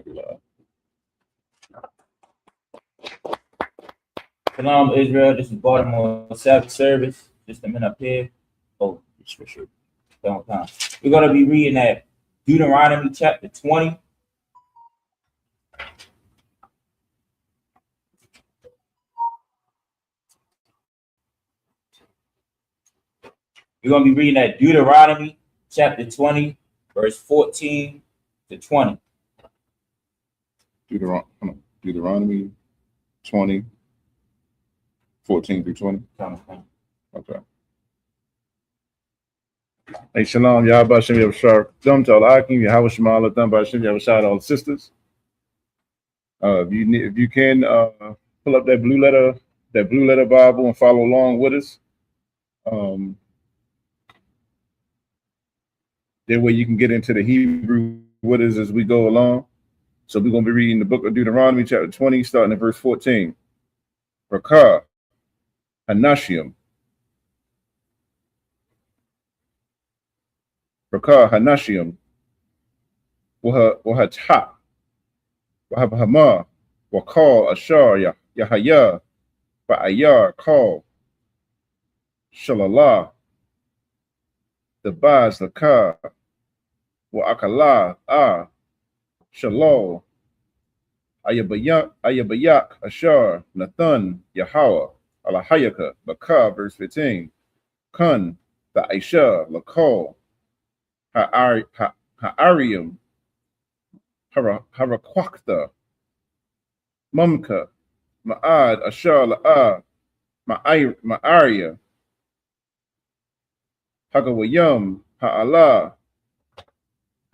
Shalom, Israel. This is Baltimore Sabbath Service. Just a minute up here. Oh, it's for sure. Don't time. We're going to be reading at Deuteronomy chapter 20. We're going to be reading at Deuteronomy chapter 20, verse 14 to 20. Deuteronomy 20, 14 through 20. Okay. Hey, shalom, Yahweh Shem Yahweh Dum to all Akim, Yahweh Shema Allah Dum by Shem Yahweh Shah all the sisters. If you can pull up that blue letter Bible and follow along with us. That way you can get into the Hebrew with us as we go along. So we're going to be reading the book of Deuteronomy, chapter 20, starting at verse 14. Rakah, Hanashim. Rakah, Hanashim. Wahatah. Wahabahama. Wakal, Ashar, Yahaya. Ba'ayar, Kal. Shalallah. Dabaz, Lakah. Wa'akalah, Shalom, Ayabayak, Ashar, Nathan, Yahweh, Alahayaka, Bakah, verse 15. Kun, the Aisha, Lakol, Ha'arium, Harakwakta, Mumka, Ma'ad, Ashar, La'a, Ma'aria, Hagawayum, Ha'ala,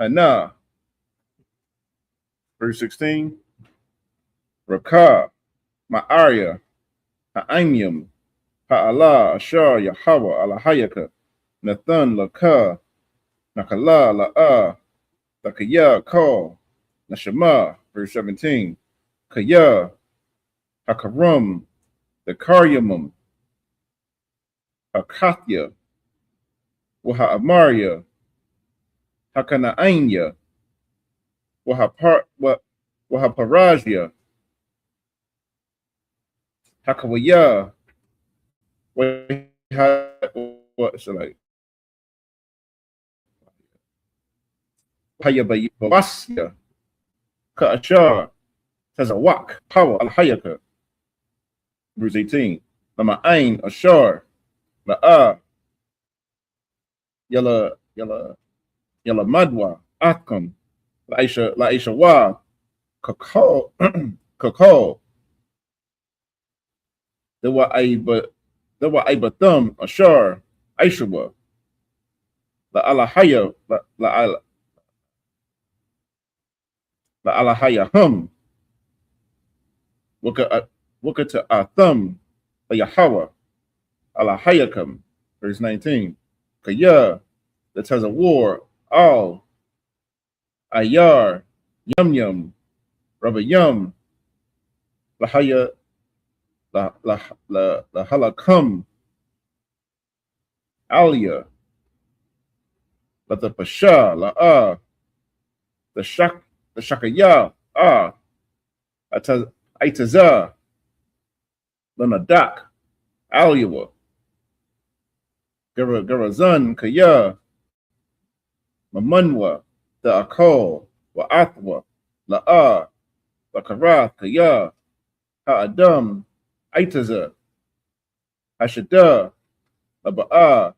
Hana, verse 16, Rakah, Ma'aria, Ha'aimyum, Ha'ala, Ashar, Yahweh, Alahayaka, Nathan, Lakah, Nakala, La'a, Lakaya, Kal, Nashama, verse 17, Kaya, Hakarum, the Karyamum, Hakathya, Waha'amaria, Hakanaanya, Wahaparajia, Hakawaya, Hayabasya, Ka'ashar, Tazawak, Power, Al-Hayaka, verse 18, Lama'ain, Ashar, La'a, Yala Madwa, Atkam, Laisha Wa, Kakal, there were Aibathum, Ashar, Aishawa, La Alahaya, La Alahaya Hum, Wakata Athum, La Yahawa, Alahayakam, verse 19, Kaya, that has a war, all, Ayar, Yum, Rabba Yum, Lahaya, La Halakam, Alia, La the Pasha, La the Shakaya, Aitaza, La Nadak, Aliwa, Garazan, Kaya, Mamanwa, the Akal, Wa Athwa, La Karath, Kaya, Ha'adam, Aitaza, Hashada, Laba'a,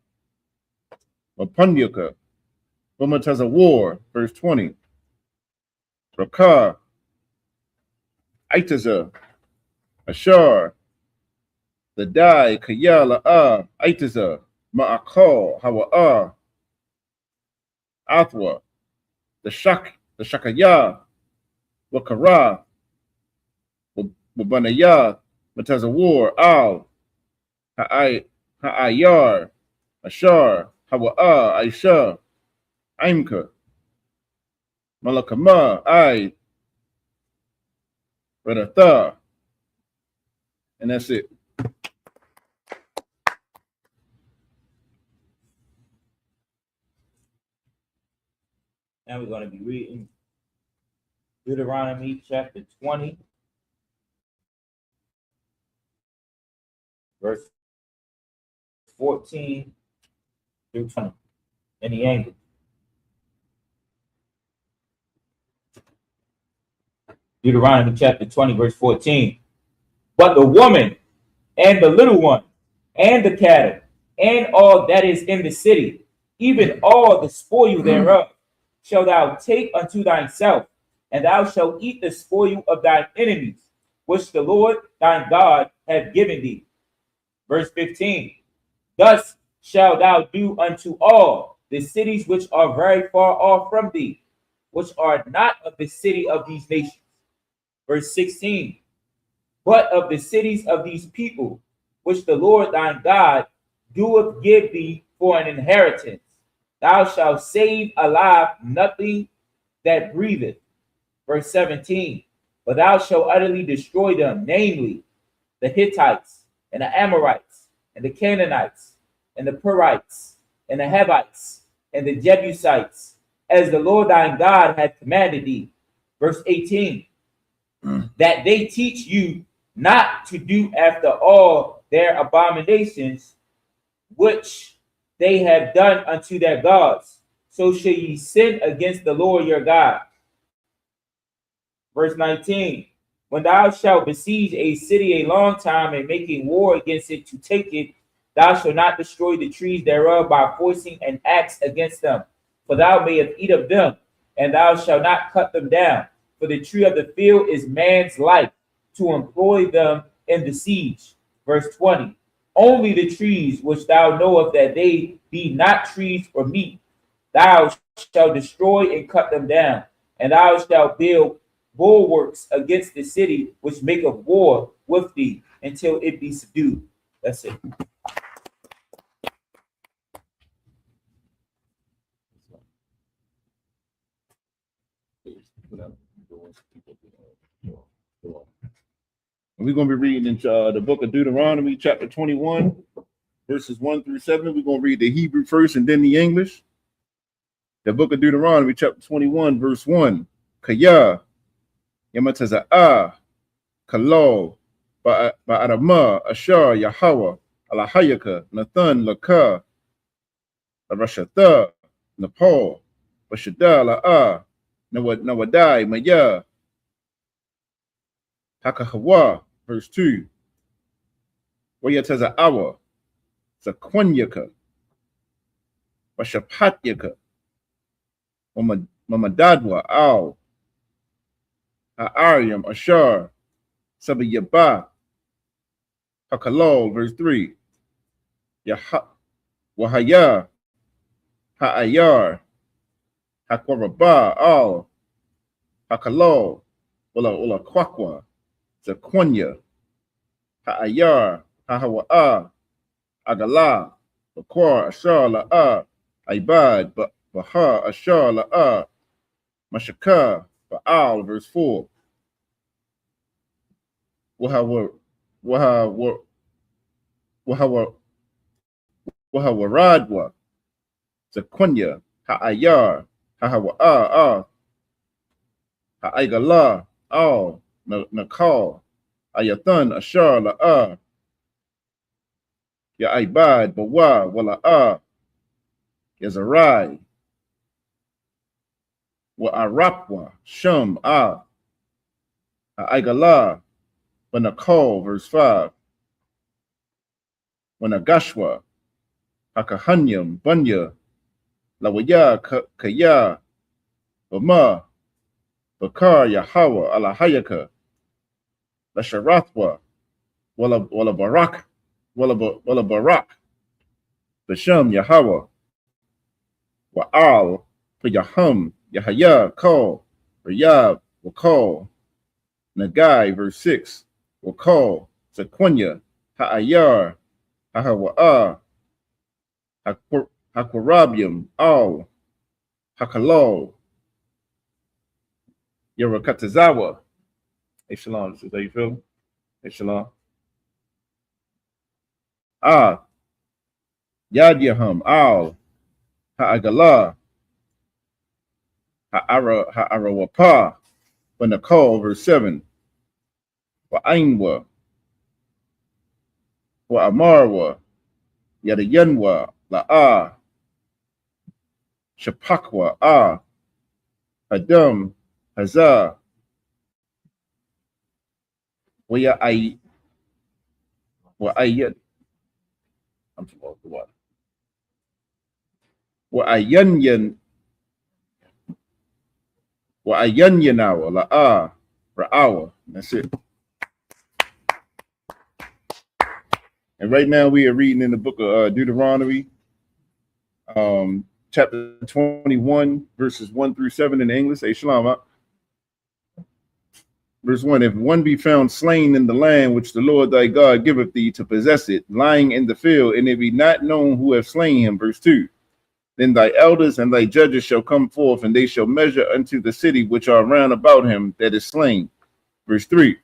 Mapundyaka, Bumataza war, verse 20. Rakah, Aitaza, Ashar, the Dai, Kaya, La'a, Aitaza, Ma'akal, Hawa'a, Athwa, the Shakaya, Wakara, Wabanaya, Mataza war, Al, Ha'ayar, Ashar, Hawa'a, Aisha, Aimka, Malakama, Radatha, and that's it. Now we're going to be reading Deuteronomy chapter 20, verse 14 through 20 in the English. Deuteronomy chapter 20, verse 14. But the woman and the little one and the cattle and all that is in the city, even all the spoil thereof, shalt thou take unto thyself, and thou shalt eat the spoil of thine enemies, which the Lord thine God hath given thee. Verse 15. Thus shalt thou do unto all the cities which are very far off from thee, which are not of the city of these nations. Verse 16. But of the cities of these people, which the Lord thine God doeth give thee for an inheritance, thou shalt save alive nothing that breatheth. Verse 17. But thou shalt utterly destroy them, namely the Hittites, and the Amorites, and the Canaanites, and the Perizzites, and the Hivites, and the Jebusites, as the Lord thine God hath commanded thee. Verse 18. That they teach you not to do after all their abominations, which they have done unto their gods, so shall ye sin against the Lord your God. Verse 19. When thou shalt besiege a city a long time, and making war against it to take it, thou shalt not destroy the trees thereof by forcing an axe against them, for thou mayest eat of them, and thou shalt not cut them down. For the tree of the field is man's life, to employ them in the siege. Verse 20. Only the trees which thou knowest that they be not trees for meat, thou shalt destroy and cut them down, and thou shalt build bulwarks against the city which maketh war with thee until it be subdued. That's it. We're going to be reading in the book of Deuteronomy, chapter 21, verses 1 through 7. We're going to read the Hebrew first and then the English. The book of Deuteronomy, chapter 21, verse 1. Kaya, Yamataza'ah, Kalo, Ba'adama, Ashar, Yahweh, Alahayaka, Nathan, Laka, Arashatha, Nepal, Bashada, La'ah, Nawadai, Maya, Hakahawa, verse 2. Wayataza'awa, Zakwanyaka, Bashapatyaka, Mamadadwa, Al, Ha'aryam, Ashar, Sabayaba, Hakalol, verse 3. Wahaya, Ha'ayar, Hakwaraba, Al, Hakalol, Ula Kwakwa, Zakwanya, Ha'ayar, Hahawa'a, Agala, Bakwar, Ashar, La'a, Ibad, Baha, Ashar, La'a, Mashaka, Ba'al, verse 4. Wahawaradwa, Zakwanya, Ha'ayar, Hahawa'a, Ha'aigala, Al, Nakal, Ayathan, Ashar, La'a, Ya'ibad, Bawa, Wala'a, Yazarai, Wa'arapwa, Shum, Ha'aigala, Banakal, verse 5. Wanagashwa, Hakahanyam, Bunya, Lawaya, Kaya, Bama, Bakar, Yahweh, Alahayaka, Lasharathwa, Wala Barak, Wala Barak, Basham, Yahweh, Wa'al, Yahum, Yahaya, Kal, Rayab, Wakal, Nagai, verse 6, Wakal, Zakwanya, Ha'ayar, Hahawa'a, Hakwarabium, Al, Hakalal, Yarakatazawa. Hey, Shalom. Is that you feel? Hey, Shalom. Yadyaham, Al, Ha'agala, Ha'arawapa, When the call, verse 7. Wa Ainwa, wa Amarwa, Yadayanwa, La Shapakwa, Hadam, Hazah, wa Ayat, I'm supposed to what? Wa Ayanyan, wa Ayanyanawa, La Ra'awa. That's it. And right now we are reading in the book of Deuteronomy, chapter 21, verses 1 through 7 in English. Hey, Shalom. Verse 1, if one be found slain in the land which the Lord thy God giveth thee to possess it, lying in the field, and it be not known who have slain him. Verse 2, then thy elders and thy judges shall come forth, and they shall measure unto the city which are round about him that is slain. Verse 3,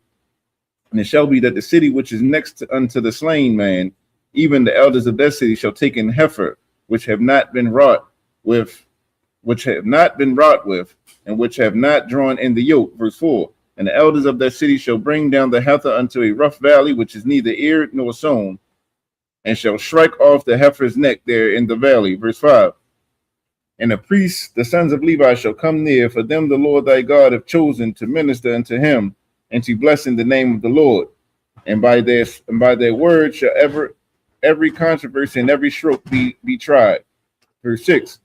and it shall be that the city which is next unto the slain man, even the elders of that city shall take an heifer, which have not been wrought with, and which have not drawn in the yoke. Verse 4, and the elders of that city shall bring down the heifer unto a rough valley, which is neither eared nor sown, and shall strike off the heifer's neck there in the valley. Verse 5, and the priests, the sons of Levi, shall come near, for them the Lord thy God have chosen to minister unto him, and to bless in the name of the Lord. And by their word shall every controversy and every stroke be tried. Verse 6,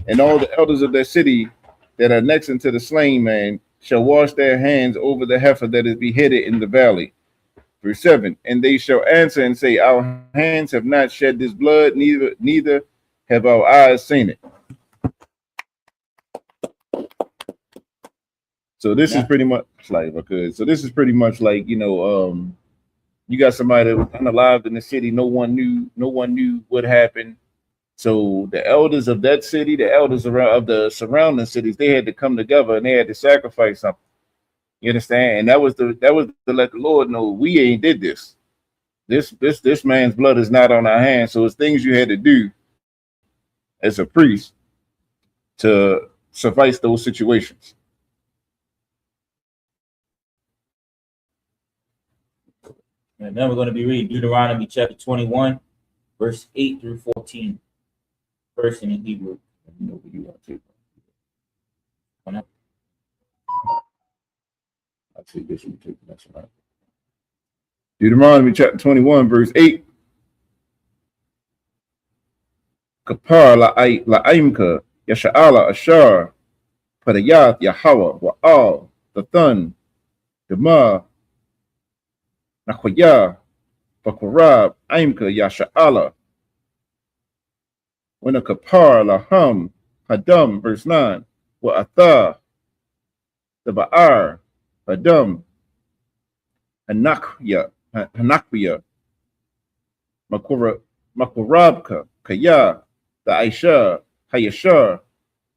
and all the elders of that city that are next unto the slain man shall wash their hands over the heifer that is beheaded in the valley. Verse 7, and they shall answer and say, our hands have not shed this blood, neither have our eyes seen it. So this is pretty much like, so this is pretty much like, you got somebody that was unalived in the city. No one knew what happened. So the elders of that city, the elders of the surrounding cities, they had to come together and they had to sacrifice something. You understand? And that was to let the Lord know we ain't did this. This man's blood is not on our hands. So it's things you had to do as a priest to suffice those situations. And then we're going to be reading Deuteronomy chapter 21, verse 8 through 14. First in Hebrew. I see this one too. That's right. Deuteronomy chapter 21, verse 8. Kapar la'imka yasha'ala ashar padayat Yahweh wa'al the dema nakwaya bakurab aimka yasha'ala. When a kapar laham hadam, verse 9, wa atha the ba'ar hadam hanakya makurabka kaya the aisha hayashar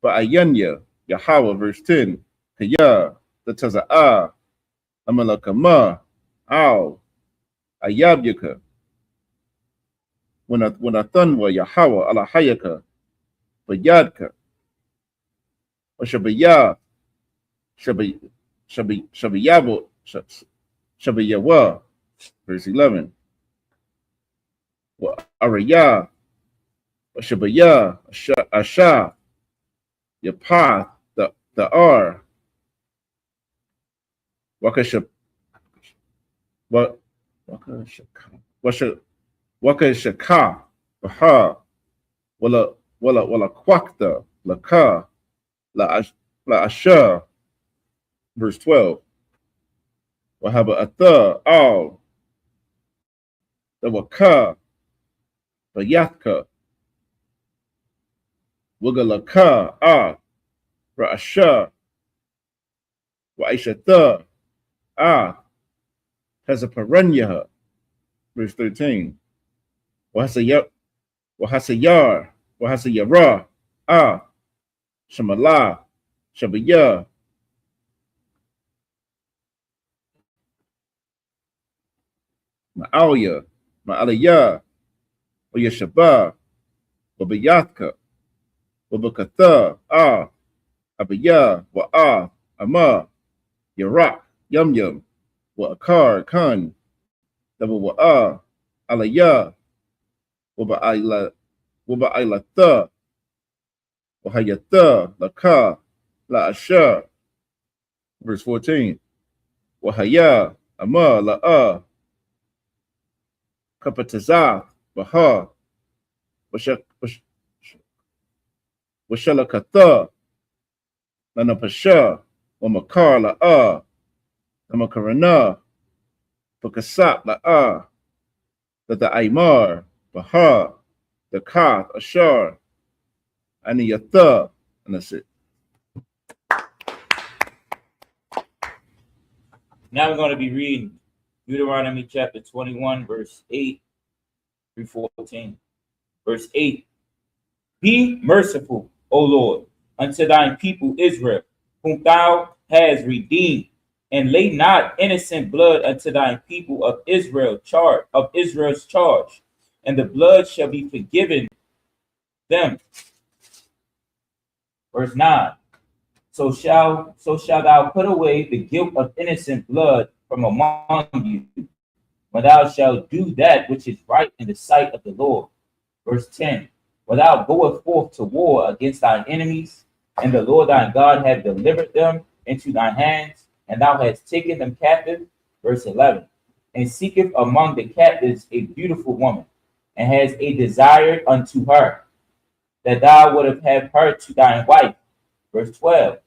ba'ayanya Yahweh, verse 10, kaya the taza'ah amalakama al ayabyaka. When a thunwa Yahweh ala hayaka bayadka or shabayawa, verse 11, wa araya or shabaya asha yapath the r wakashab Waka shaka baha wala kwakta laka la asha, verse 12. Wahaba atha al the waka bayatka wagalaka ra'asha wa aishata has a paranyaha, verse 13. Wahasayar, Wahasayara, Shamala, Shabaya, Ma'alya, Ma'alaya, Oyashaba, Wabayatka, Wabakatha, Abaya, Ama, Yarak, Yum Yum, wa Akar, Khan, double wa Alaya, Waba Ila Tha, Wahayatha, Laka, La Asha, verse 14. Wahaya, Ama, La'a, Kapataza, Baha, Washalakatha, Lanapasha, Wamakar, La'a, Namakarana, Pakasat, La'a, the Aymar, Baha, the Kath, Ashar, Aniyatha, and that's it. Now we're going to be reading Deuteronomy chapter 21, verse 8 through 14. Verse 8. Be merciful, O Lord, unto thine people Israel, whom thou hast redeemed, and lay not innocent blood unto thine people of Israel's charge, and the blood shall be forgiven them. Verse 9. So shall thou put away the guilt of innocent blood from among you, when thou shalt do that which is right in the sight of the Lord. Verse 10. When thou goest forth to war against thine enemies, and the Lord thy God hath delivered them into thine hands, and thou hast taken them captive. Verse 11. And seeketh among the captives a beautiful woman, and has a desire unto her, that thou wouldst have her to thine wife. Verse 12.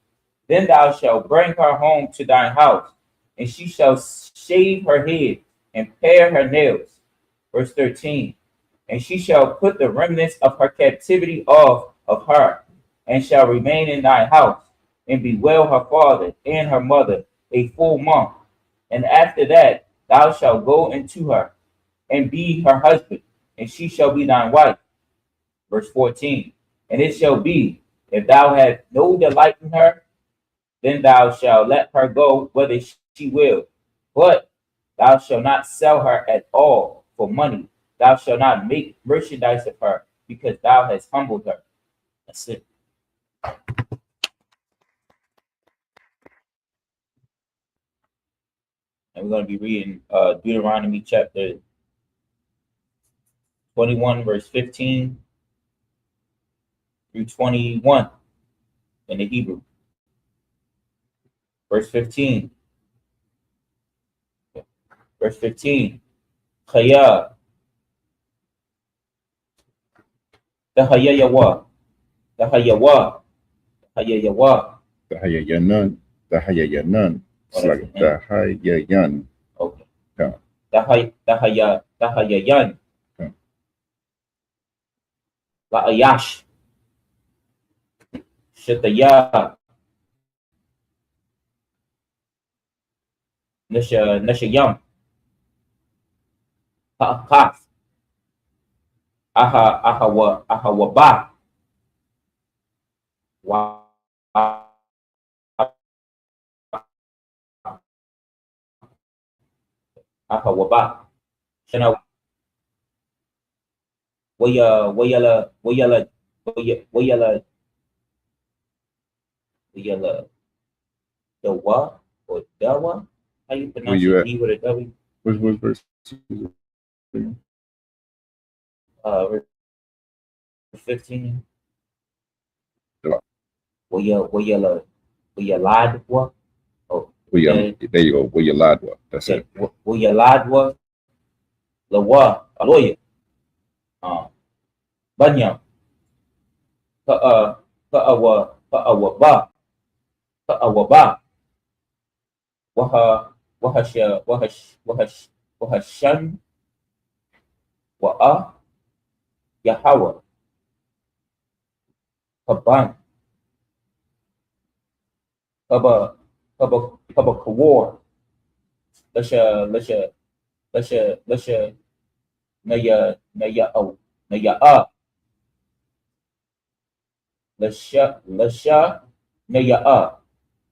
Then thou shalt bring her home to thine house, and she shall shave her head and pare her nails. Verse 13. And she shall put the remnants of her captivity off of her, and shall remain in thy house, and bewail her father and her mother a full month. And after that thou shalt go into her, and be her husband, and she shall be thine wife. Verse 14. And it shall be, if thou have no delight in her, then thou shalt let her go whither she will. But thou shalt not sell her at all for money. Thou shalt not make merchandise of her, because thou hast humbled her. That's it. And we're going to be reading Deuteronomy chapter 21, verse 15 through 21 in the Hebrew. Verse 15. Verse 15. Chaya. Dahayayawa. Dahayawa. Dahayayawa. Dahayayanan. Dahayayanan. It's like Dahayayan. Okay. Yeah. Dahayayan. Yeah. La'ayash. Shataya. Nashayam. Ha'akaf. Ahawaba. Ahawaba. Shana. Wayala. Dawa or Dawa? How you pronounce it? D with a W? Which verse? Verse 15. Dawa. Wayaladwa. Oh, there you go. Wayaladwa. That's it. Wayaladwa. Lawa. Aloya. Banyam. Ka'awaba. Wahashan. Wa'a. Yahweh. Kaban. Kawar. Lasha. Naya. Lasha. Naya.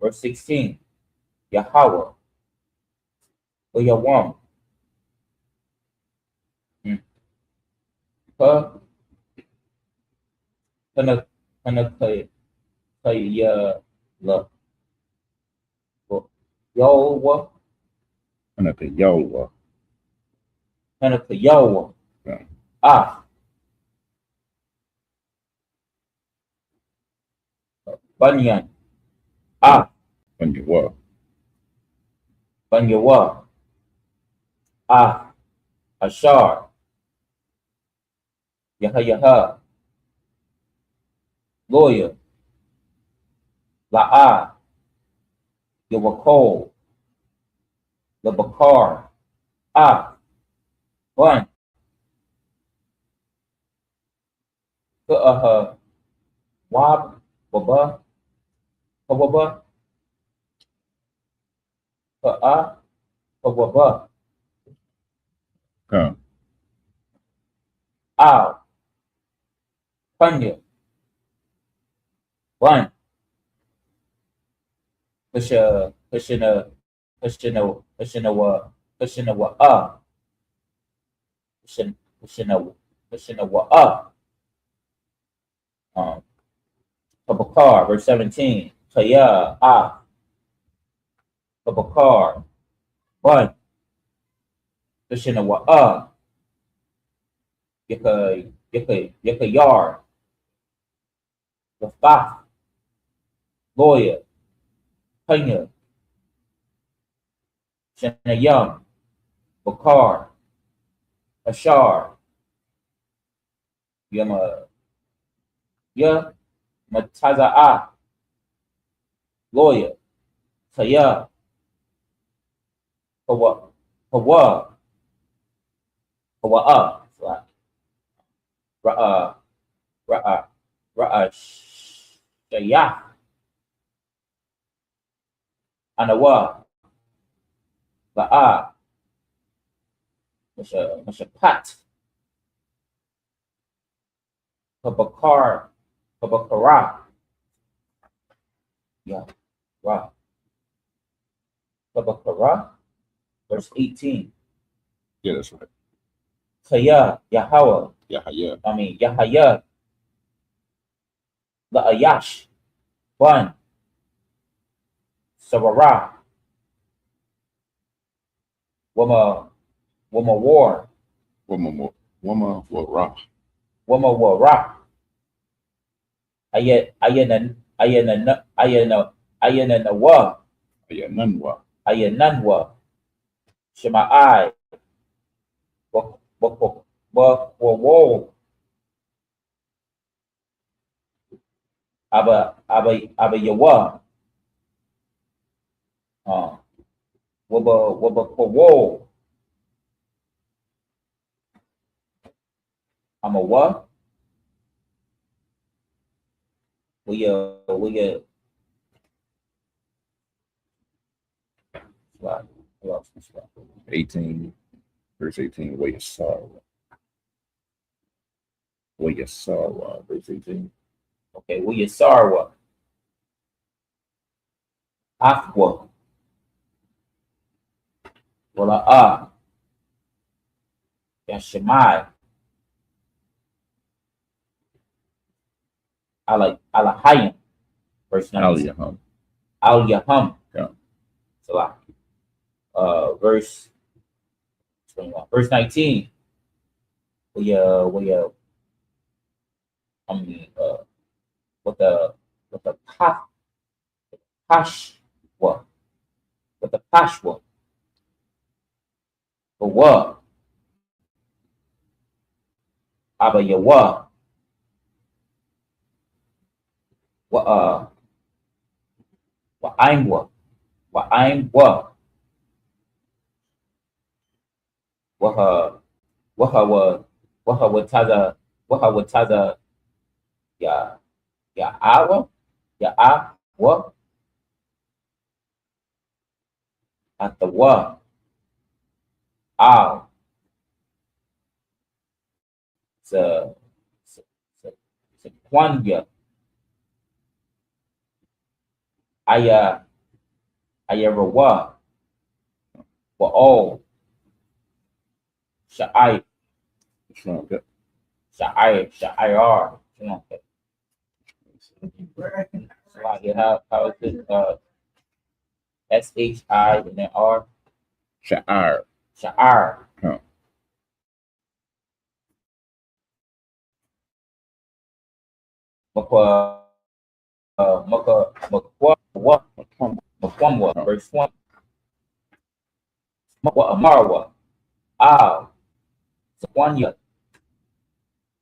Verse 16. Yahweh. Yawam. Yowa, Anaka Yowa. Penaka Yowa. Yeah. Ah. Bunyan. Ah. Banyawa. Bunyawa. Ah. Ashar. Yaha. Lawyer. La'a. Yawakol. Labakar. Ah. Bun. Wab. Baba. Kawaba. Ka'a. Kawaba. Come. Ow. Punya. Bun. Pushina. Pushina. Pushina wa. Kabakar, verse 17. Kaya. Ah. Kabakar. Bun. Pushina wa. Yaka yard. Lafa. Lawyer. Punya. Shanayam. Bakar. Ashar. Yama. Ya. Mataza'a. Lawyer. Kaya. Kawa. Kawa. Kawa. Ra'a. Ra'a. Ra'a. Shaya. Anawa. La'a. Mashapat. Kabakar. Kabakara. Yeah. Wow. Kabakara. Verse 18. Yeah, that's right. Kaya. Yahweh. Yahaya. Yahaya. La'ayash. Bun. Sarara. Wama war. Wama Wara. Wama wara. Ayana wa. Ayananwa. Ayananwa. Shema'ai. Wo. Aba yawa. Waba wo. I'm a what? We slide. 18, verse 18. Wayasara. Wayasara, verse 18. Okay, we Sarwa. Aqua. Wala Yashimai. Alahayim. Verse 19. Aliyaham. Al-Yaham. Yeah. Salah. Verse 21. Verse 19. What the pashwa. What the pashwa. The what? Aba yawa. What I'm what? What I'm what? Wataza ya awa what at the what ow the Kwanya Ayarawa wa all Sha'ai Sha'ir. Sha'ir. How is it? S-H-I and then R. Sha'ar. Sha'ar. Huh. Makwamwa, verse 20. Amarwa, Sawanya,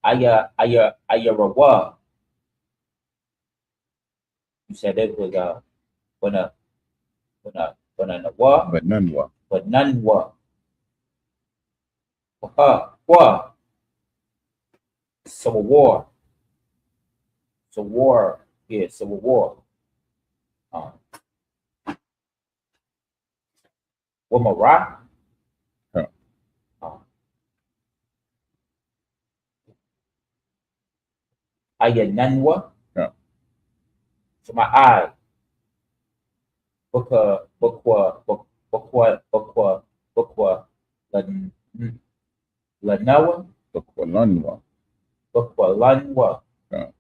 Ayarawa. You said it was Wananwa, But none were. but none were. Kwa, Civil War. Civil War, yeah, Civil War. Wamara. Huh. Ayananwa. Yeah. So my eye. Bukwa, Lanawa, Bukwalanwa. Bukwalanwa, Yeah.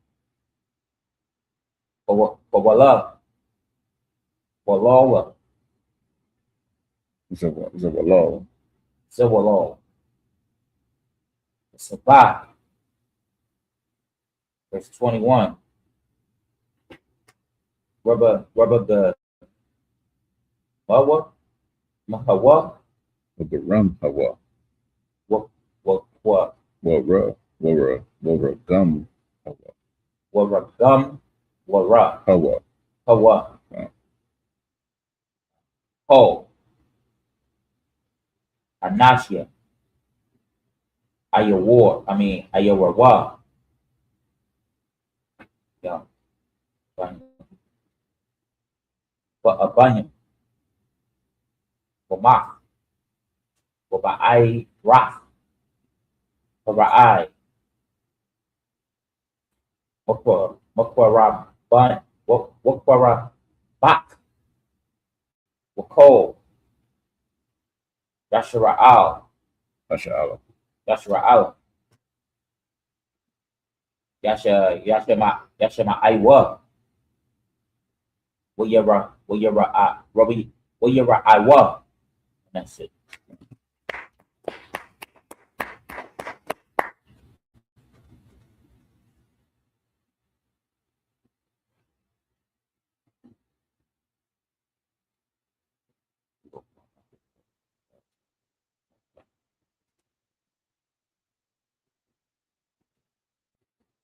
Bawala, Walawa, Zawalo. Zawalo, Sabbath, verse 21. Rubber the Mahawa, With the rum hawa. Wara Gum gum, Wara, hawa. Hawa, Wow. Ho, Anashia, Ayawa. Yeah. But a bunyan, Wamach, Waba'ai Raf, Waba'ai, Wakwara Bun, Wakwara Bak, Wako, Yashara'al, Asha'ala. Yashara'al, Yashama Iwa, Wayara Iwa. That's it.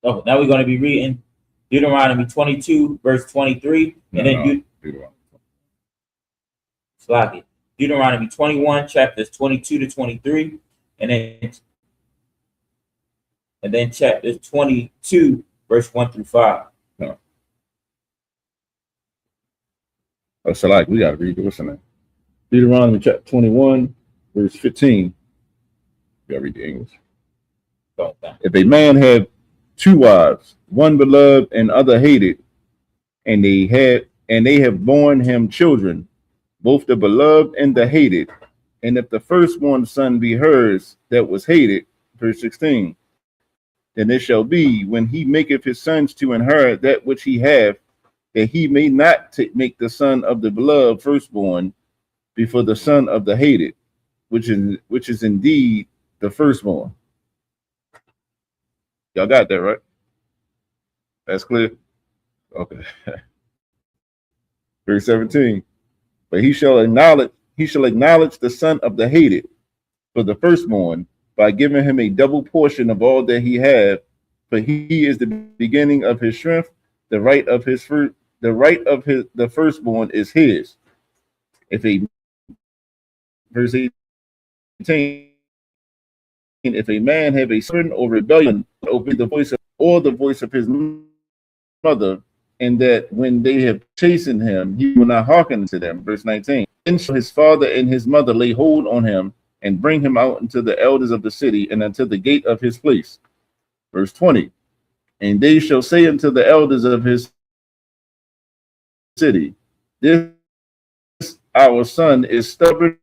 So now we're going to be reading Deuteronomy 22, verse 23, and then Deuteronomy 21, chapters 22 to 23, and then chapter 22, verse 1 through 5. No. Oh, so like we gotta read what's in there. Deuteronomy chapter 21, verse 15. We gotta read the English. If a man have two wives, one beloved and other hated, and they have borne him children, both the beloved and the hated, and if the firstborn son be hers that was hated, verse 16, then it shall be when he maketh his sons to inherit that which he hath, that he may not make the son of the beloved firstborn before the son of the hated, which is indeed the firstborn. Y'all got that, right? That's clear? Okay. Verse 17. But he shall acknowledge the son of the hated for the firstborn by giving him a double portion of all that he have, for he is the beginning of his strength. The right of the firstborn is his. Verse 18. If a man have a sin or rebellion, obey the voice of his mother, and that when they have chastened him, he will not hearken to them. Verse 19. Then shall his father and his mother lay hold on him and bring him out unto the elders of the city and unto the gate of his place. Verse 20. And they shall say unto the elders of his city, this our son is stubborn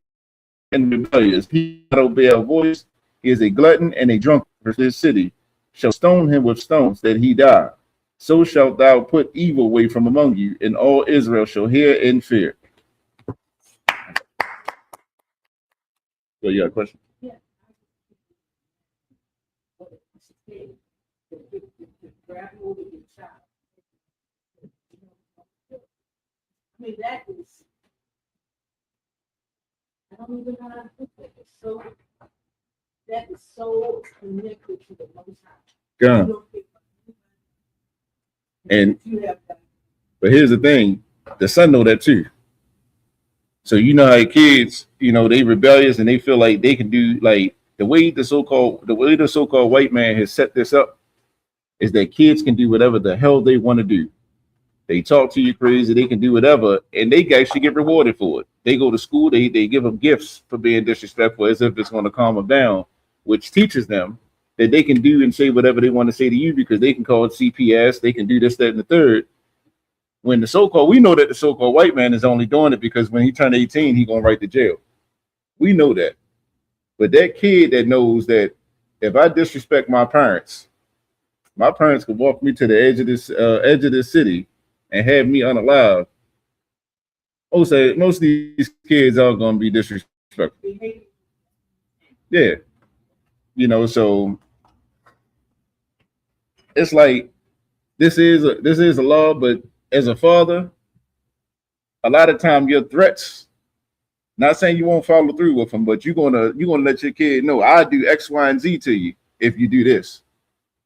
and rebellious. He cannot obey our voice. He is a glutton and a drunkard. For this city shall stone him with stones that he die. So shalt thou put evil away from among you, and all Israel shall hear and fear. So you got a question? I mean, that is, I don't even know how to put that. It's so, that is so connected to the Most High. Yeah. You don't pick up And you have that. but here's the thing, the son know that too. So you know how kids, they rebellious and they feel like they can do like the way the so-called white man has set this up is that kids can do whatever the hell they want to do. They talk to you crazy, they can do whatever, and they actually get rewarded for it. They go to school, they give them gifts for being disrespectful as if it's going to calm them down, which teaches them that they can do and say whatever they want to say to you because they can call it CPS, they can do this, that, and the third. When we know that the so-called white man is only doing it because when he turned 18, he gonna right to jail. We know that. But that kid that knows that if I disrespect my parents could walk me to the edge of this city and have me unalive. Most of these kids are gonna be disrespectful. Yeah. So it's like this is a law, but as a father, a lot of time your threats, not saying you won't follow through with them, but you're gonna let your kid know I do X, Y, and Z to you if you do this.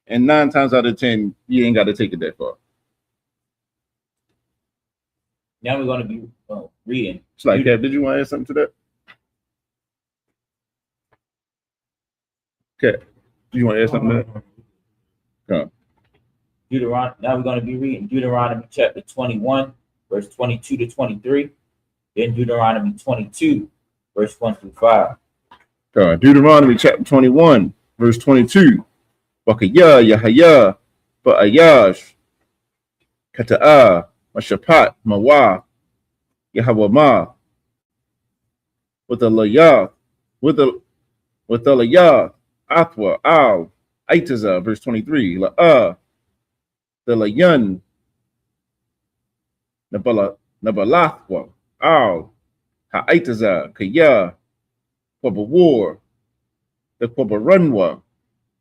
And 9 times out of 10, you ain't got to take it that far. Now we're going to be reading. It's like that. Did you want to add something to that? Okay. Do you want to add something to that? Come. Now we're going to be reading Deuteronomy chapter 21, verse 22 to 23. Then Deuteronomy 22, verse 1 through 5. Deuteronomy chapter 21, verse 22. Bakaya Yahaya Ba'ayash Kata'a Mashapat Mawa Yahawama with the Layah with the Layah Athwa Al Aitaza, verse 23. La'ah the Layan Nabalathwa Al Ha'aitaza Kaya Kwabawar the Kwabarunwa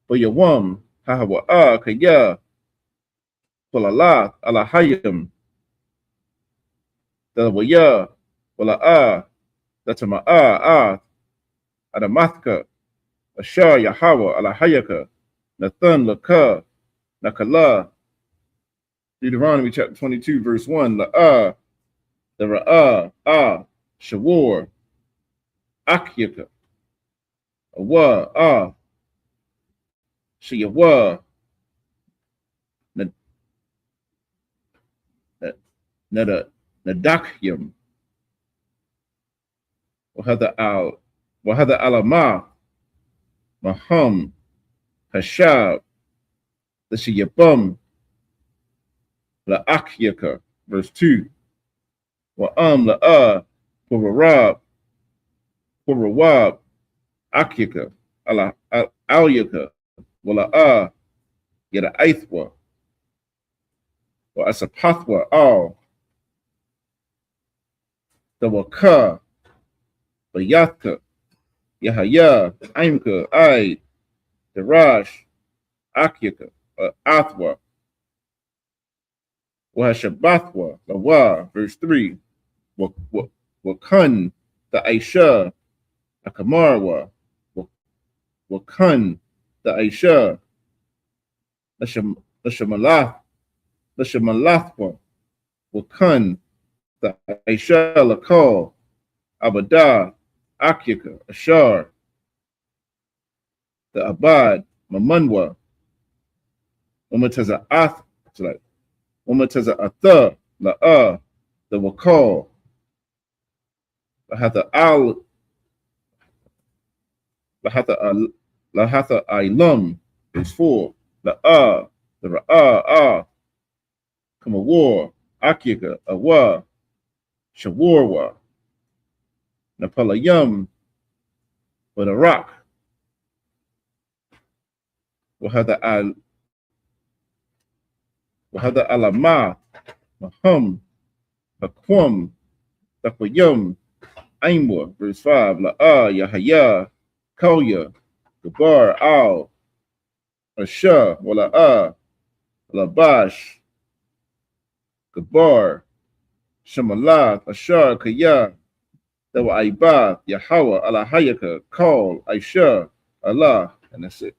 Bayawam Hahawa'a Kaya Walala Alahayim the Waya Wala'a the Tama'a Adamathka Ashar Yahawa Alahayaka Nathan Laka Nakala. Deuteronomy chapter 22, verse 1. La'ah the Ra'ah Shawar Akyaka Awa Shiyawa Nadakyam Wahada Alama Maham Hashab the Shiyabum La Akyaka, verse 2. La'ah Purawab Akyaka Alyaka Wala'ah Yada Aithwa Asapathwa Al the Waka Bayatka Yahaya Aimka Ai Darash Akyaka Athwa Wahashabathwa Lawa, verse 3. Wakun the Aisha Akamarwa Wakun the Aisha Lashamalathwa Wakun the Aisha Lakal Abada Akyaka Ashar the Abad Mamunwa Umataza Atha La'ah the Wakal Lahatha Ilum is 4. La'ah the Ra'ah Kamawar Akyaka Awa Shawarwa Napalayam with a rock. Wahada Alama Mahum Hakwam Takwayum Aimwa, verse 5, La'ah, Yahaya, Koya, Gabar, Al, Asha, Wala'ah, Labash, Gabar, Shemalath, Ashar, Kaya, Dawa Aibath, Yahweh, Alahayaka, Call, Aisha, Allah, and that's it.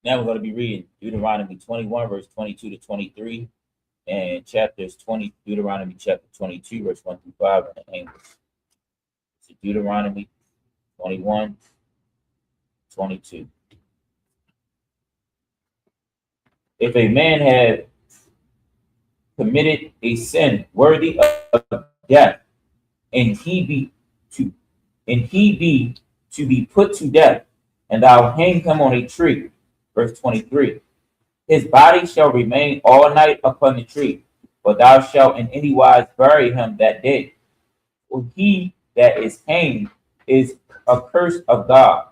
Now we're going to be reading Deuteronomy 21, verse 22 to 23, and Deuteronomy chapter 22, verse 1 through 5 in the English. So Deuteronomy 21, 22. If a man have committed a sin worthy of death, and he be to be put to death, and thou hang him on a tree. Verse 23. His body shall remain all night upon the tree, but thou shalt in any wise bury him that day. For he that is hanged is accursed of God,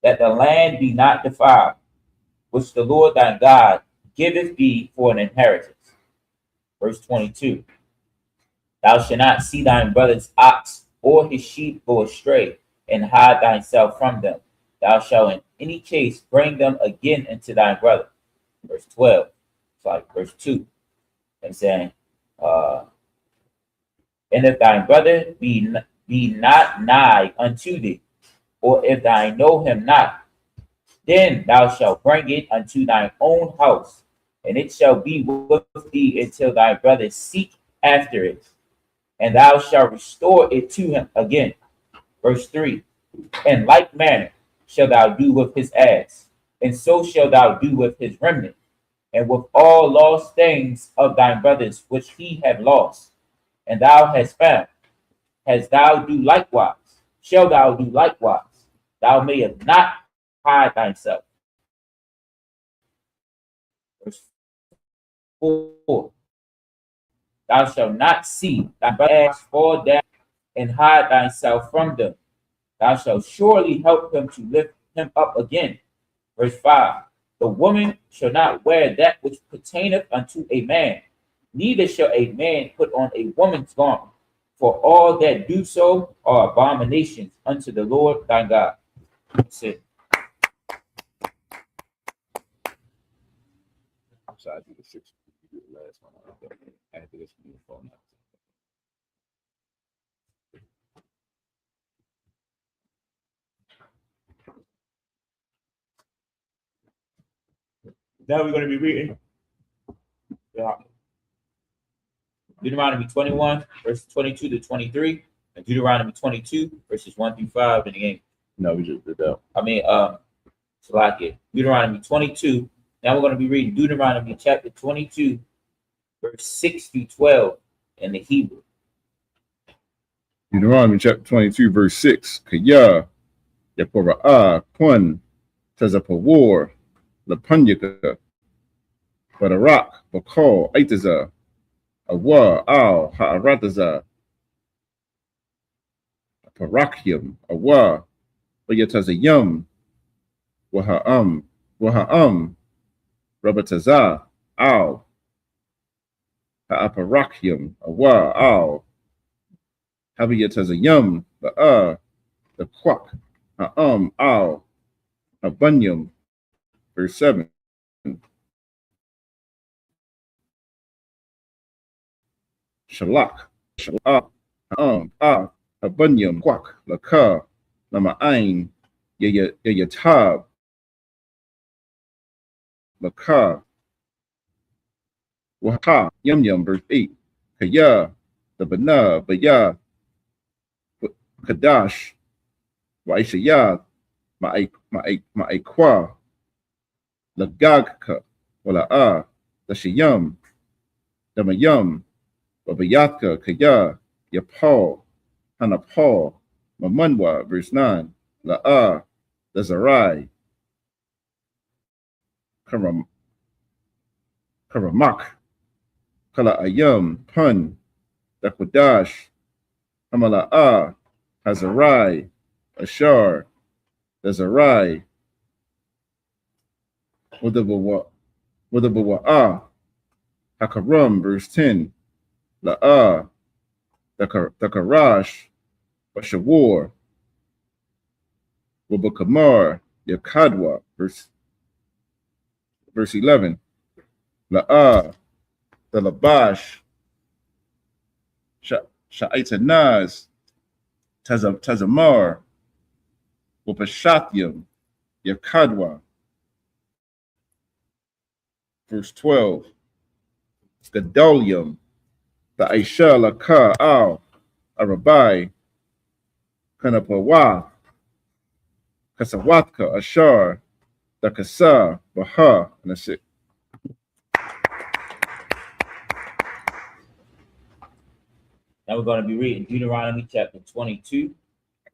that the land be not defiled, which the Lord thy God giveth thee for an inheritance. Verse 22. Thou shalt not see thine brother's ox or his sheep go astray, and hide thyself from them. Thou shalt in any case bring them again into thy brother. Verse 12. Sorry, verse 2. I'm saying, and if thy brother be not nigh unto thee, or if thou know him not, then thou shalt bring it unto thine own house, and it shall be with thee until thy brother seek after it, and thou shalt restore it to him again. Verse 3. In like manner shalt thou do with his ass, and so shalt thou do with his remnant, and with all lost things of thine brothers which he have lost, and thou hast found, shalt thou do likewise. Thou mayest not hide thyself. Verse 4. Thou shalt not see thy brother fall down and hide thyself from them. Thou shalt surely help him to lift him up again. Verse 5. The woman shall not wear that which pertaineth unto a man, neither shall a man put on a woman's garment, for all that do so are abominations unto the Lord thy God. That's it. So I do the 6, do the last one. After this, we phone out. Now we're going to be reading Deuteronomy 21, verses 22 to 23, and Deuteronomy 22, verses 1 through 5 in the English. No, we just did that. Deuteronomy 22. Now we're going to be reading Deuteronomy chapter 22, verse 6 through 12 in the Hebrew. Deuteronomy chapter 22, verse 6. Kaya, Yapora'ah, Kun, Tazapawar, Lapanyaka, Badarak, Bakal, Aitaza, Awa, Al, Ha'arataza, Parakyam, Awa, Bayatazayam, Waha'am, Rabataza, Al, Ha'aparakyam, Awa, Al, Habiyatazayam, the Quak, Al, Abanyam, verse 7. Shalak, Abanyam, Quak, Laka, Lama'ain, Yayatab, Laka, Waka, Yum, verse 8. Kaya, the Bana, Baya, Kadash, Waishaya, Ma'ikwa, Lagagka, Wala'a, the Shayam, the Mayam, Babayatka, Kaya, Yapal, Hanapal, Mamanwa, verse 9, La'a, the Zarai, Karamak, Kala Ayam, Pun, Dakwadash, Hamala'a, Hazarai, Ashar, the Zarai, Wadabawa'a, Hakarum, verse 10. La'ah, Dakarash, Bashawar, Wabakamar, Yakadwa, verse 11. La'ah, the Labash, Sha'itanaz, Tazamar, Wapashathium, Yakadwa, verse 12. Gadolium, the Aisha Laka Al, Arabai, Kanapawa, Kasawatka, Ashar, the Kasa, Baha, and that's it. Now we're going to be reading Deuteronomy chapter 22,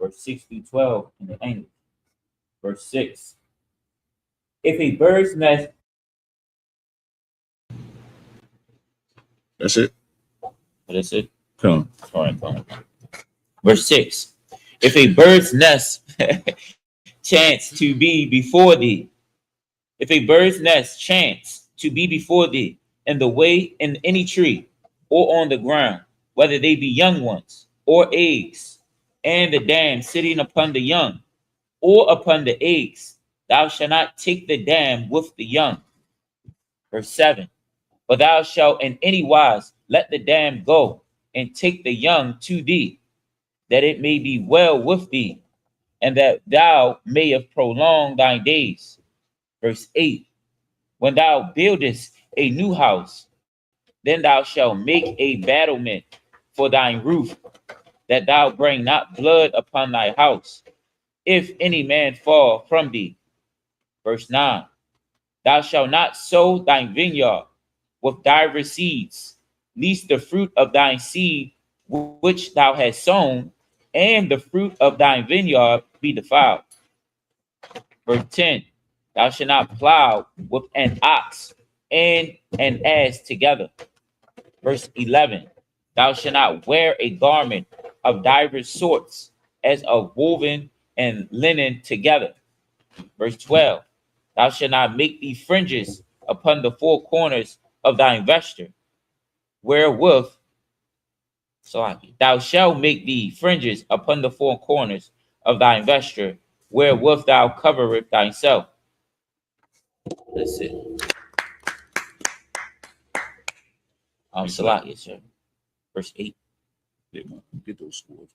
verse 6 through 12 in the English. Verse 6. If a bird's nest. That's it. What is it? Come. All right. Verse 6. If a bird's nest chance to be before thee, if a bird's nest chance to be before thee in the way in any tree or on the ground, whether they be young ones or eggs, and the dam sitting upon the young or upon the eggs, thou shalt not take the dam with the young. Verse 7. But thou shalt in any wise let the dam go and take the young to thee, that it may be well with thee, and that thou mayest prolong thy days. Verse 8. When thou buildest a new house, then thou shalt make a battlement for thine roof, that thou bring not blood upon thy house, if any man fall from thee. Verse 9. Thou shalt not sow thine vineyard with divers seeds, lest the fruit of thine seed which thou hast sown, and the fruit of thine vineyard be defiled. Verse 10. Thou shalt not plow with an ox and an ass together. Verse 11. Thou shalt not wear a garment of divers sorts, as of woven and linen together. Verse 12. Thou shalt not make thee fringes upon the four corners of thine vesture, wherewith thou shalt make thee fringes upon the four corners of thine vesture, wherewith thou coverest thyself. That's it. Salakia, sir. Verse 8. Get those scores.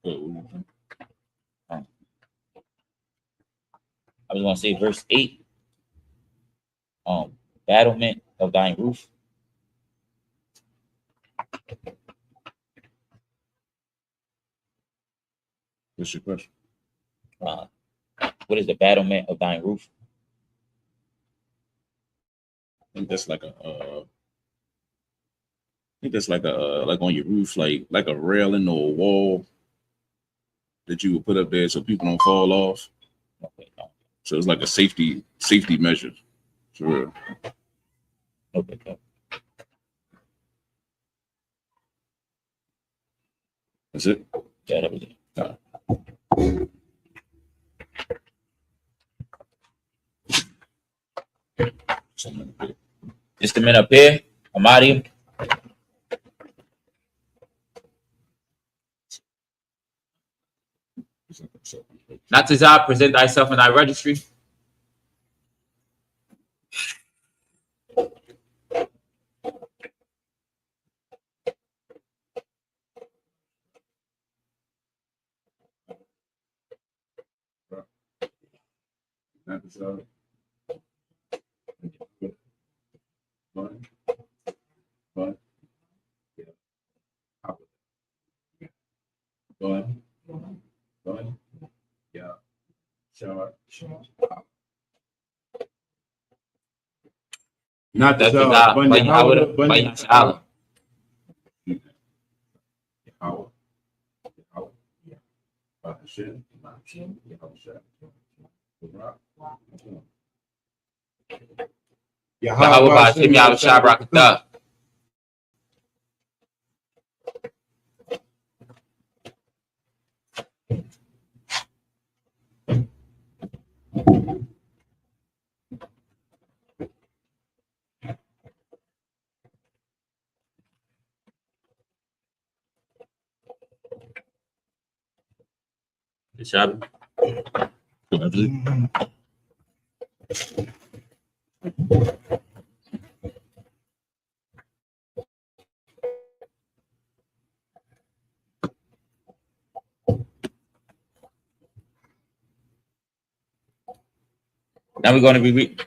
I was going to say verse 8. Battlement of thine roof. What's your question? What is the battlement of thine roof? I think that's like like on your roof, like a railing or a wall that you would put up there so people don't fall off. Okay, no. So it's like a safety measure. For real. Okay, no. That's it? Yeah, that was it. Just a minute up here. I'm out of here. Not to thou present thyself in thy registry. Not the Sabbath. But yeah. But yeah. Sure. Not the Sabbath. Yahweh Ba'ashem Yahweh Shabrakatah. The Sabbath. Now we're going to be reading.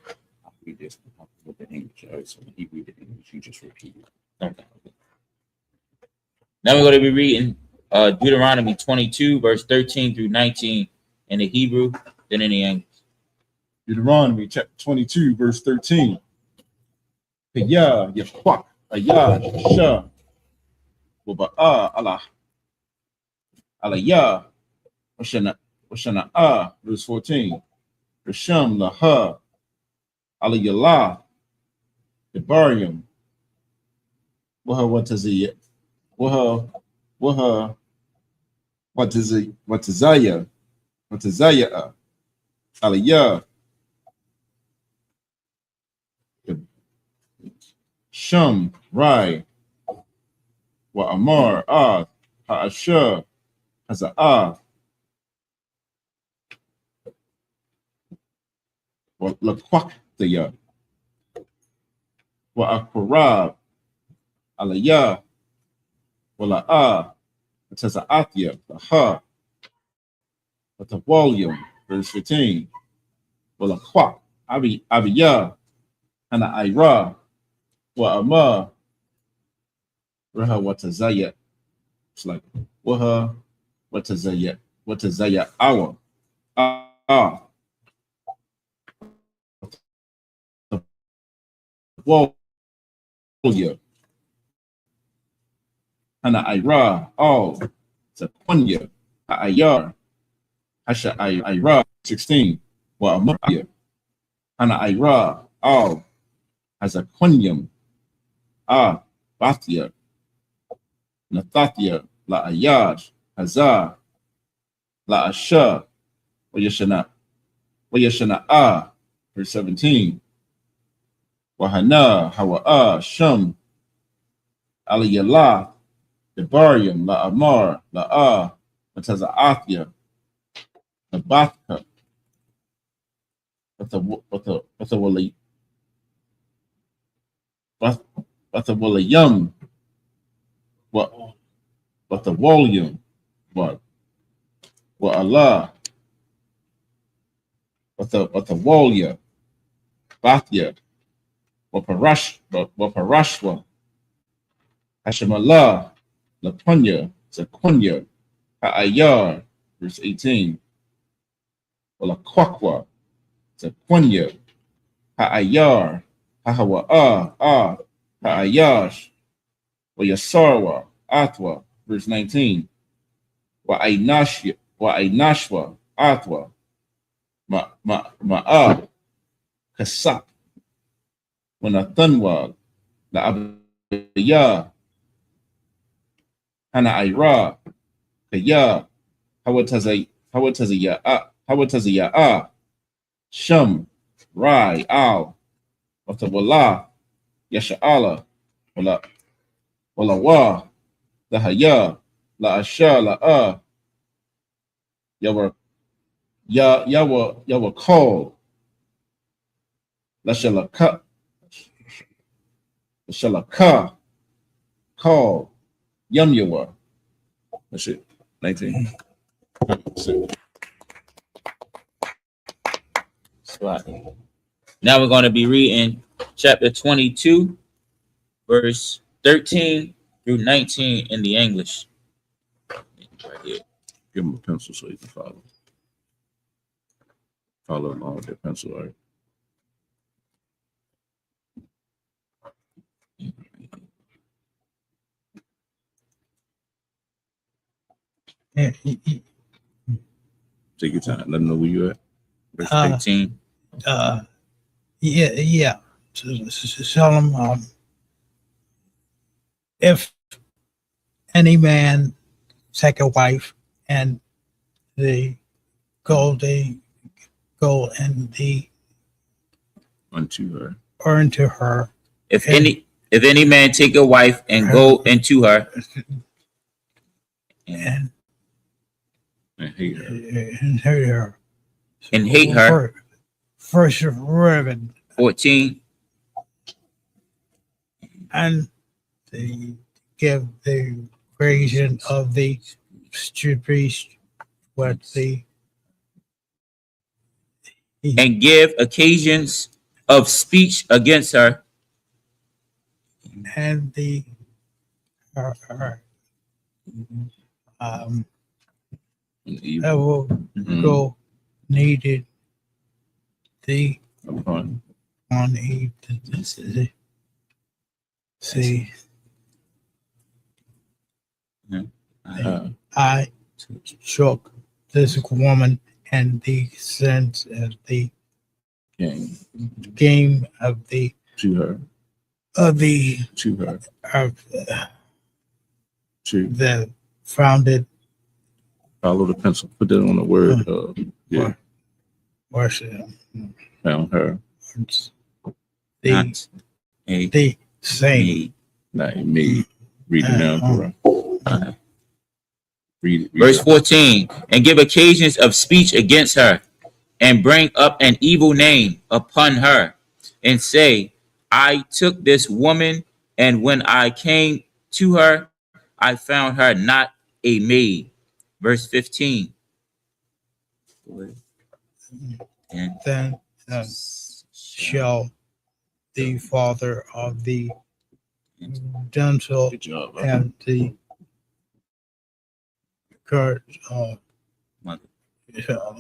I'll read this with the English. All right, so when he read the English, you just repeat it. Okay. Now we're going to be reading Deuteronomy 22, verse 13 through 19 in the Hebrew, then in the English. Deuteronomy chapter 22, verse 13. Kaya yakwak aya sha waba'a ala ya washana verse 14. Risham laha ala yala Debarium. Waha what is it? Waha what is it? What is Zaya? What is Zaya? Aliyah. Shum, Rai, Wa Amar, Ha'asha, Haza'ah, Wa Laquaktaya, Wa Akurab, Aliyah, Wa La'ah, Taza'athya, Laha, Wa Tawalyum, verse 15, Wa Laqwak, Abiyah, Hana Ira, Wa Amar, Raha Watazayat. It's like Waha Watazayat Awa. Walya. Hana Ira, all. Zaquanya. Ayar. Hasha Ira, 16. Wa Amar. Hana Ira, all. Hazaquanyum. Bathia. Nathathia, La Ayaj, Hazar, La Asha, Wayashana, verse 17. Wahana, Hawa, Shum, Aliyallah, Debarium, La Amar, La Matazaathia, Nabathka, Wathawalayum, what the volume, what Allah, what the Walia, Bathia, what Parashwa, Hashemallah, Lapunya, Zaquanya, Ha'ayar, verse 18, Wala Kwakwa, Zaquanya, Ha'ayar, Hahawa, Ha'ayash, Wayasarwa, Athwa, verse 19. Wa Ainashwa, Athwa, Ma'a, Kasak, Wanathanwa, La Abiyah, Hana Ira, Kaya, Hawataziya, Shum, Rai, Al, Watawala, Yasha'ala, Wala wa, la haya, la asha, la yawa call, la shalaka, call, yum yawa. That's it. 19. Now we're going to be reading chapter 22, verse 13 through 19 in the English. Right here. Give them a pencil so you can follow. Follow along with their pencil, all right? Take your time. Let them know where you're at. Verse 13. Yeah. Tell them, if any man take a wife and the gold they go and the unto her. or into her. If any man take a wife and go into her And And hate her. and hate her. and hate her, First Reverend 14, and they give the creation of the priest what the and give occasions of speech against her, and the Evil that will go needed the upon on the see I shook this woman and the sense of the game game of the to her. of the To her. of To the founded follow the pencil. Put that on the word. Yeah. worship Found her. the not a the same maid. Not me. Read it down for her. Read it. Verse 14, and give occasions of speech against her, and bring up an evil name upon her, and say, I took this woman, and when I came to her, I found her not a maid. Verse 15. And then shall the father of the damsel Good job. and the current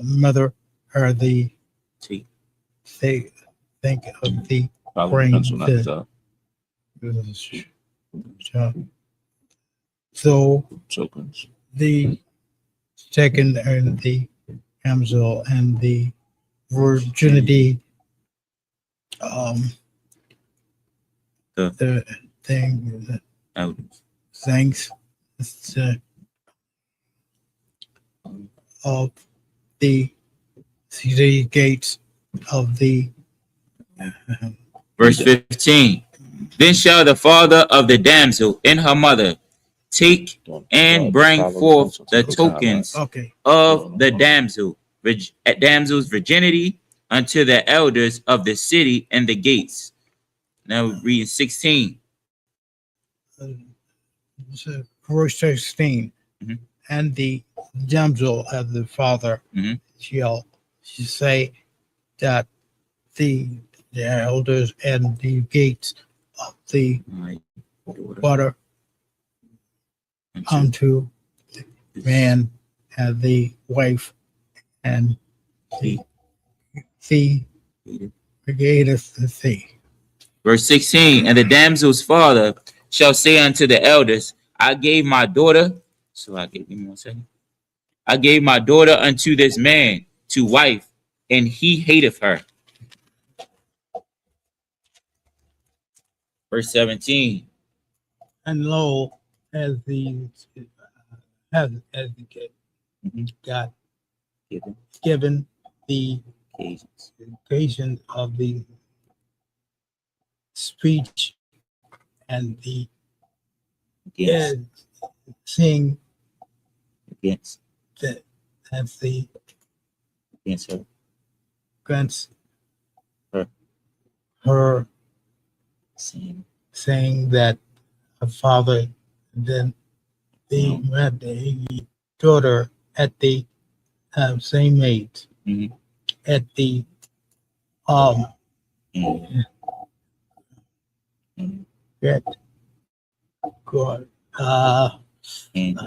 mother are the see, they think of the Follow the brain pencil, not the- stop. so Tokens. the second and the damsel and the virginity the thing elders. thanks of the city gates of the Verse 15. Then shall the father of the damsel and her mother take and bring forth the tokens okay of the damsel's virginity unto the elders of the city and the gates. Now we read 16. so verse 16 Mhm. and the damsel of the father Mhm. shall say that the elders and the gates of the My daughter, water unto this man and the wife and he the hated. createth the sea. Verse 16. And the damsel's father shall say unto the elders, I gave my daughter. So give me 1 second. I gave my daughter unto this man to wife, and he hateth her. Verse 17. And lo, as the as the Mhm. God Given given the occasions occasion of the speech and the against, seeing against, that as the against her. grants Her. her Saying, saying that her father then the met the daughter at the same age Mhm. at the and, that God and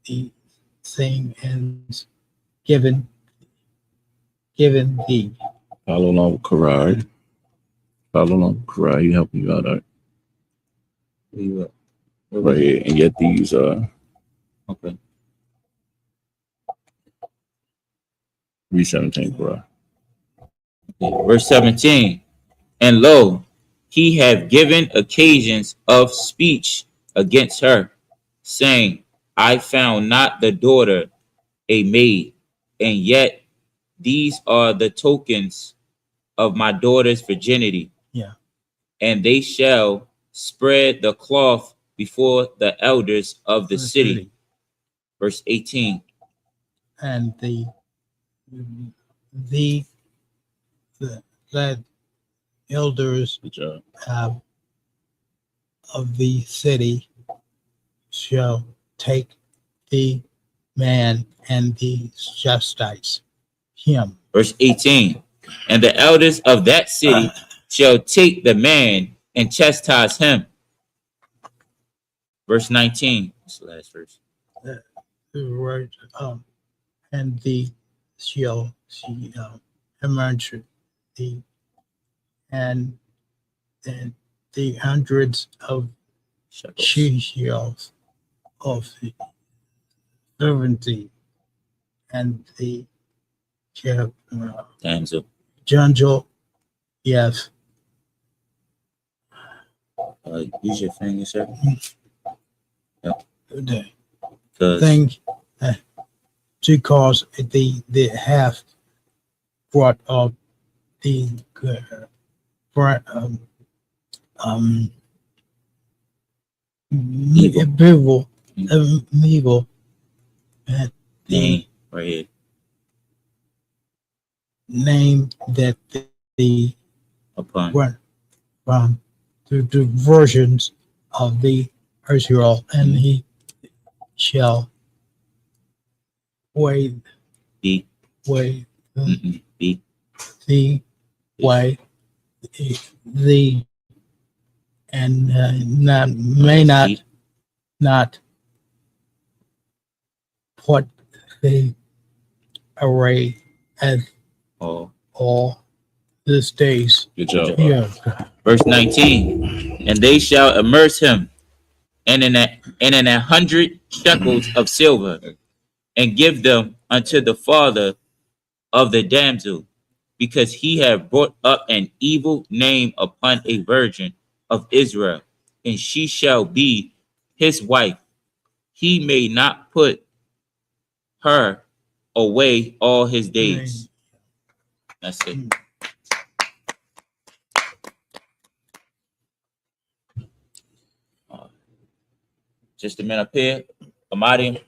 the same and given the Follow along with Karai. Follow along with Karai. He helping you out, all right? where you at? Right here. And get these Okay. 317 Karai. Verse 17. And lo, he have given occasions of speech against her, saying, I found not the daughter a maid, and yet these are the tokens of my daughter's virginity. Yeah. And they shall spread the cloth before the elders of the city. Verse 18. And the that elders Good job. of the city shall take the man and the chastise him. Verse 18. And the elders of that city shall take the man and chastise him. Verse 19. That's the last verse. Right, and the shall emerge the and the hundreds of Shekels. shekels of the servancy and the Damsel. jungle, yes, Use your finger, sir. the 'Cause thing because they have brought up the brought evil evil and the name right here. name that the Upon. went from the versions of the Israel, and he shall weigh B. weigh B. the way the and not may not B. not put the array as all these days. Good job. Yeah. Verse 19. And they shall immerse him in an 100 shekels of silver, and give them unto the father of the damsel, because he had brought up an evil name upon a virgin of Israel, and she shall be his wife. He may not put her away all his days. That's it. Just a minute up here. Amadi.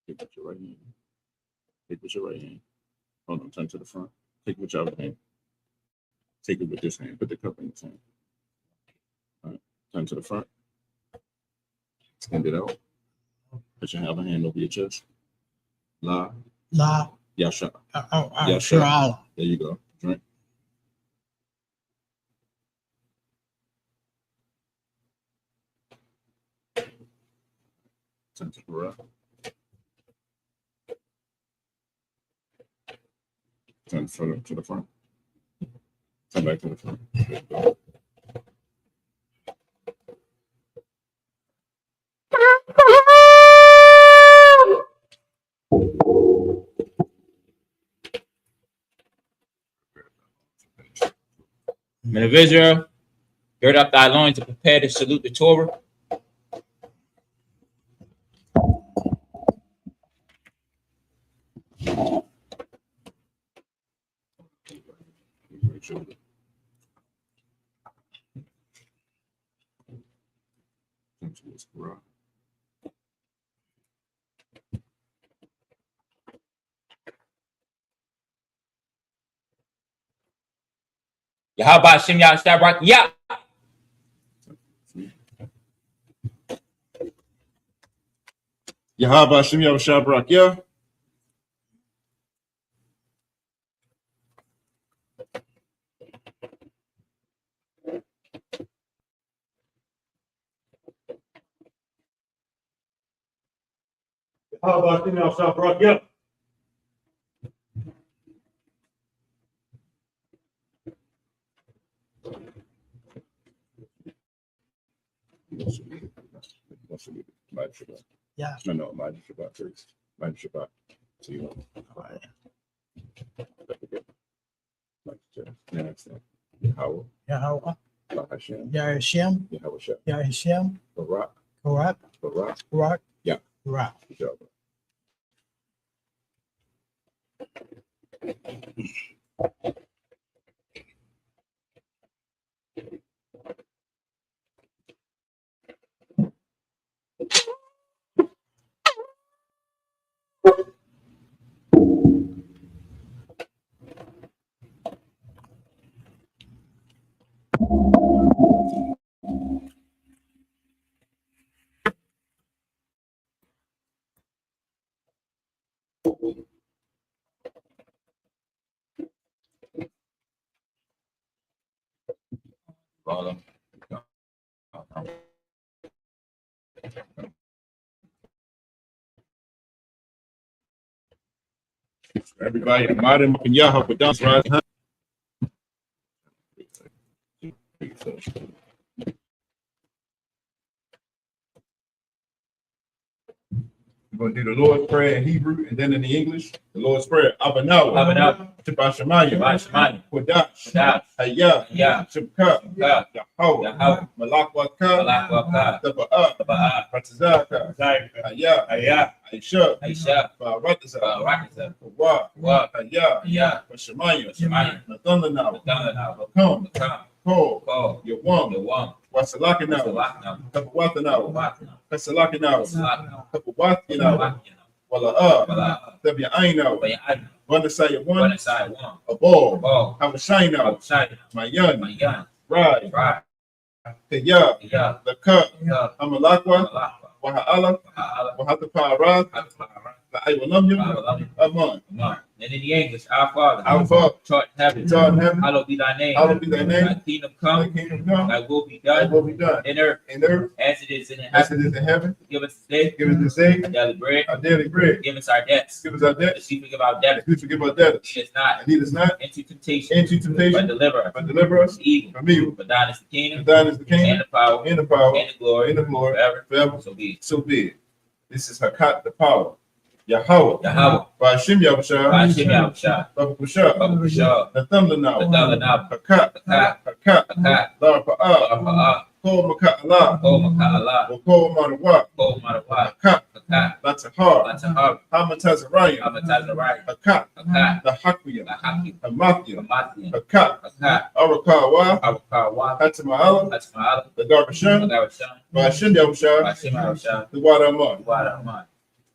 Take with your right hand. Take with your right hand. Hold on, turn to the front. Take with your other hand. Take it with this hand. Put the cup in this hand. All right. Turn to the front. Extend it out. Put your other hand over your chest. La. Yasha. Yasha. There you go. Drink. Turn to the right. Turn to the front. Turn back to the front. There you go. Men of Israel, gird up thy loins to prepare to salute the Torah. Right shoulder. Turn to this garage. Yahweh Shem Yah Shabrak Yah. Yahweh Hashem Yahweh Shabrak Yah. How about Shabrak? Yep. Yeah. No, Elijah Shabbat first. Elijah Shabbat. So you want All right. next thing. Yahweh, Yahweh, Bahashem, Yahshem, Yahweh Shah, Yahshem, Barak, Barak, Barak, Barak, Yeah. Barak. Yahweh. Father. Everybody, Madam and Yahweh, but that's right. Huh? We're going to do the Lord's Prayer in Hebrew and then in the English. The Lord's Prayer. Abanawa. Abanawa. Shabbat Shemayim. Kodash. Kodash. Hayah. Hayah. Shabkat. Shabkat. Yahweh. Yahweh. Malak-Waka. Malak-Waka. Taba'ah. Taba'ah. Ratazaka. Hayah. Hayah. Aisha. Aisha. Barakazah. Barakazah. Wa. Wa. Hayah. Hayah. Shemayim. Shemayim. Nathanawa. Nathanawa. Come. Come. Call. Call. Yawam. Yawam. Wasalakanawa. Salakna. Tabawatanawa. Watna. Kasalakanawa. Salakna. Tabawatinawa. Watna. Wala'ah. Wala. Tabi'ainawa. Bay'adna. Vanasaya one. Wanasai one. A ball. Ball. Hawashainawa. Outside. Mayan. Mayan. Right. Right. Kaya. Yeah. The cup. Yeah. Amalakwa. Malakwa. Waha'ala. Ha'ala. Wahatapa'arad. Ha'ala. La'aywalamyam. Ha'ala. Aman. Come. And in the English, our Father, Our Father, taught in heaven, taught in heaven, hallowed be thy name. hallowed be thy name. Thy kingdom Thy come, kingdom come. thy will be Thy done will be done in earth in earth as it is in as heaven. it is in heaven. Give us today Give us this day our daily bread. our daily bread. Give us our debts. Give us our As debts. we forgive our As debtors. we forgive our debtors. Lead us not And lead us not into temptation, into but temptation, deliver us but deliver us from evil. from evil. For thine is the And kingdom, thine is the and kingdom, the power, and the power, and the glory, and the glory, forever. forever. So be it. So be it. This is Hakat, the power. Yahweh. Yahweh. Ba'ashim Yahushua. Ba'ashim Yahushua. Babakusha. Babakusha. Nathanawa. Nathanawa. Hakat. Hakat. Hakat. Hakat. Larpa'ah. Barapa'ah. Kol Makat Allah. Kol Maka'Allah. Wakol Manawak. Kol Marawah. Hakat. Hakat. Latahar. Latahar. Hamatazarayim. Amatazariah. Hakat. Hakat. Lahakuya. Lahaki. Hamathia. Hamathian. Hakat. Hakat. Arakawa. Awakawa. Hatama'ala. Hatsma'ala. The Garbasham. Magarashan. Ba'ashim Yahushua. Ba'ashim Yahushua. The Wadaman. Wadaman.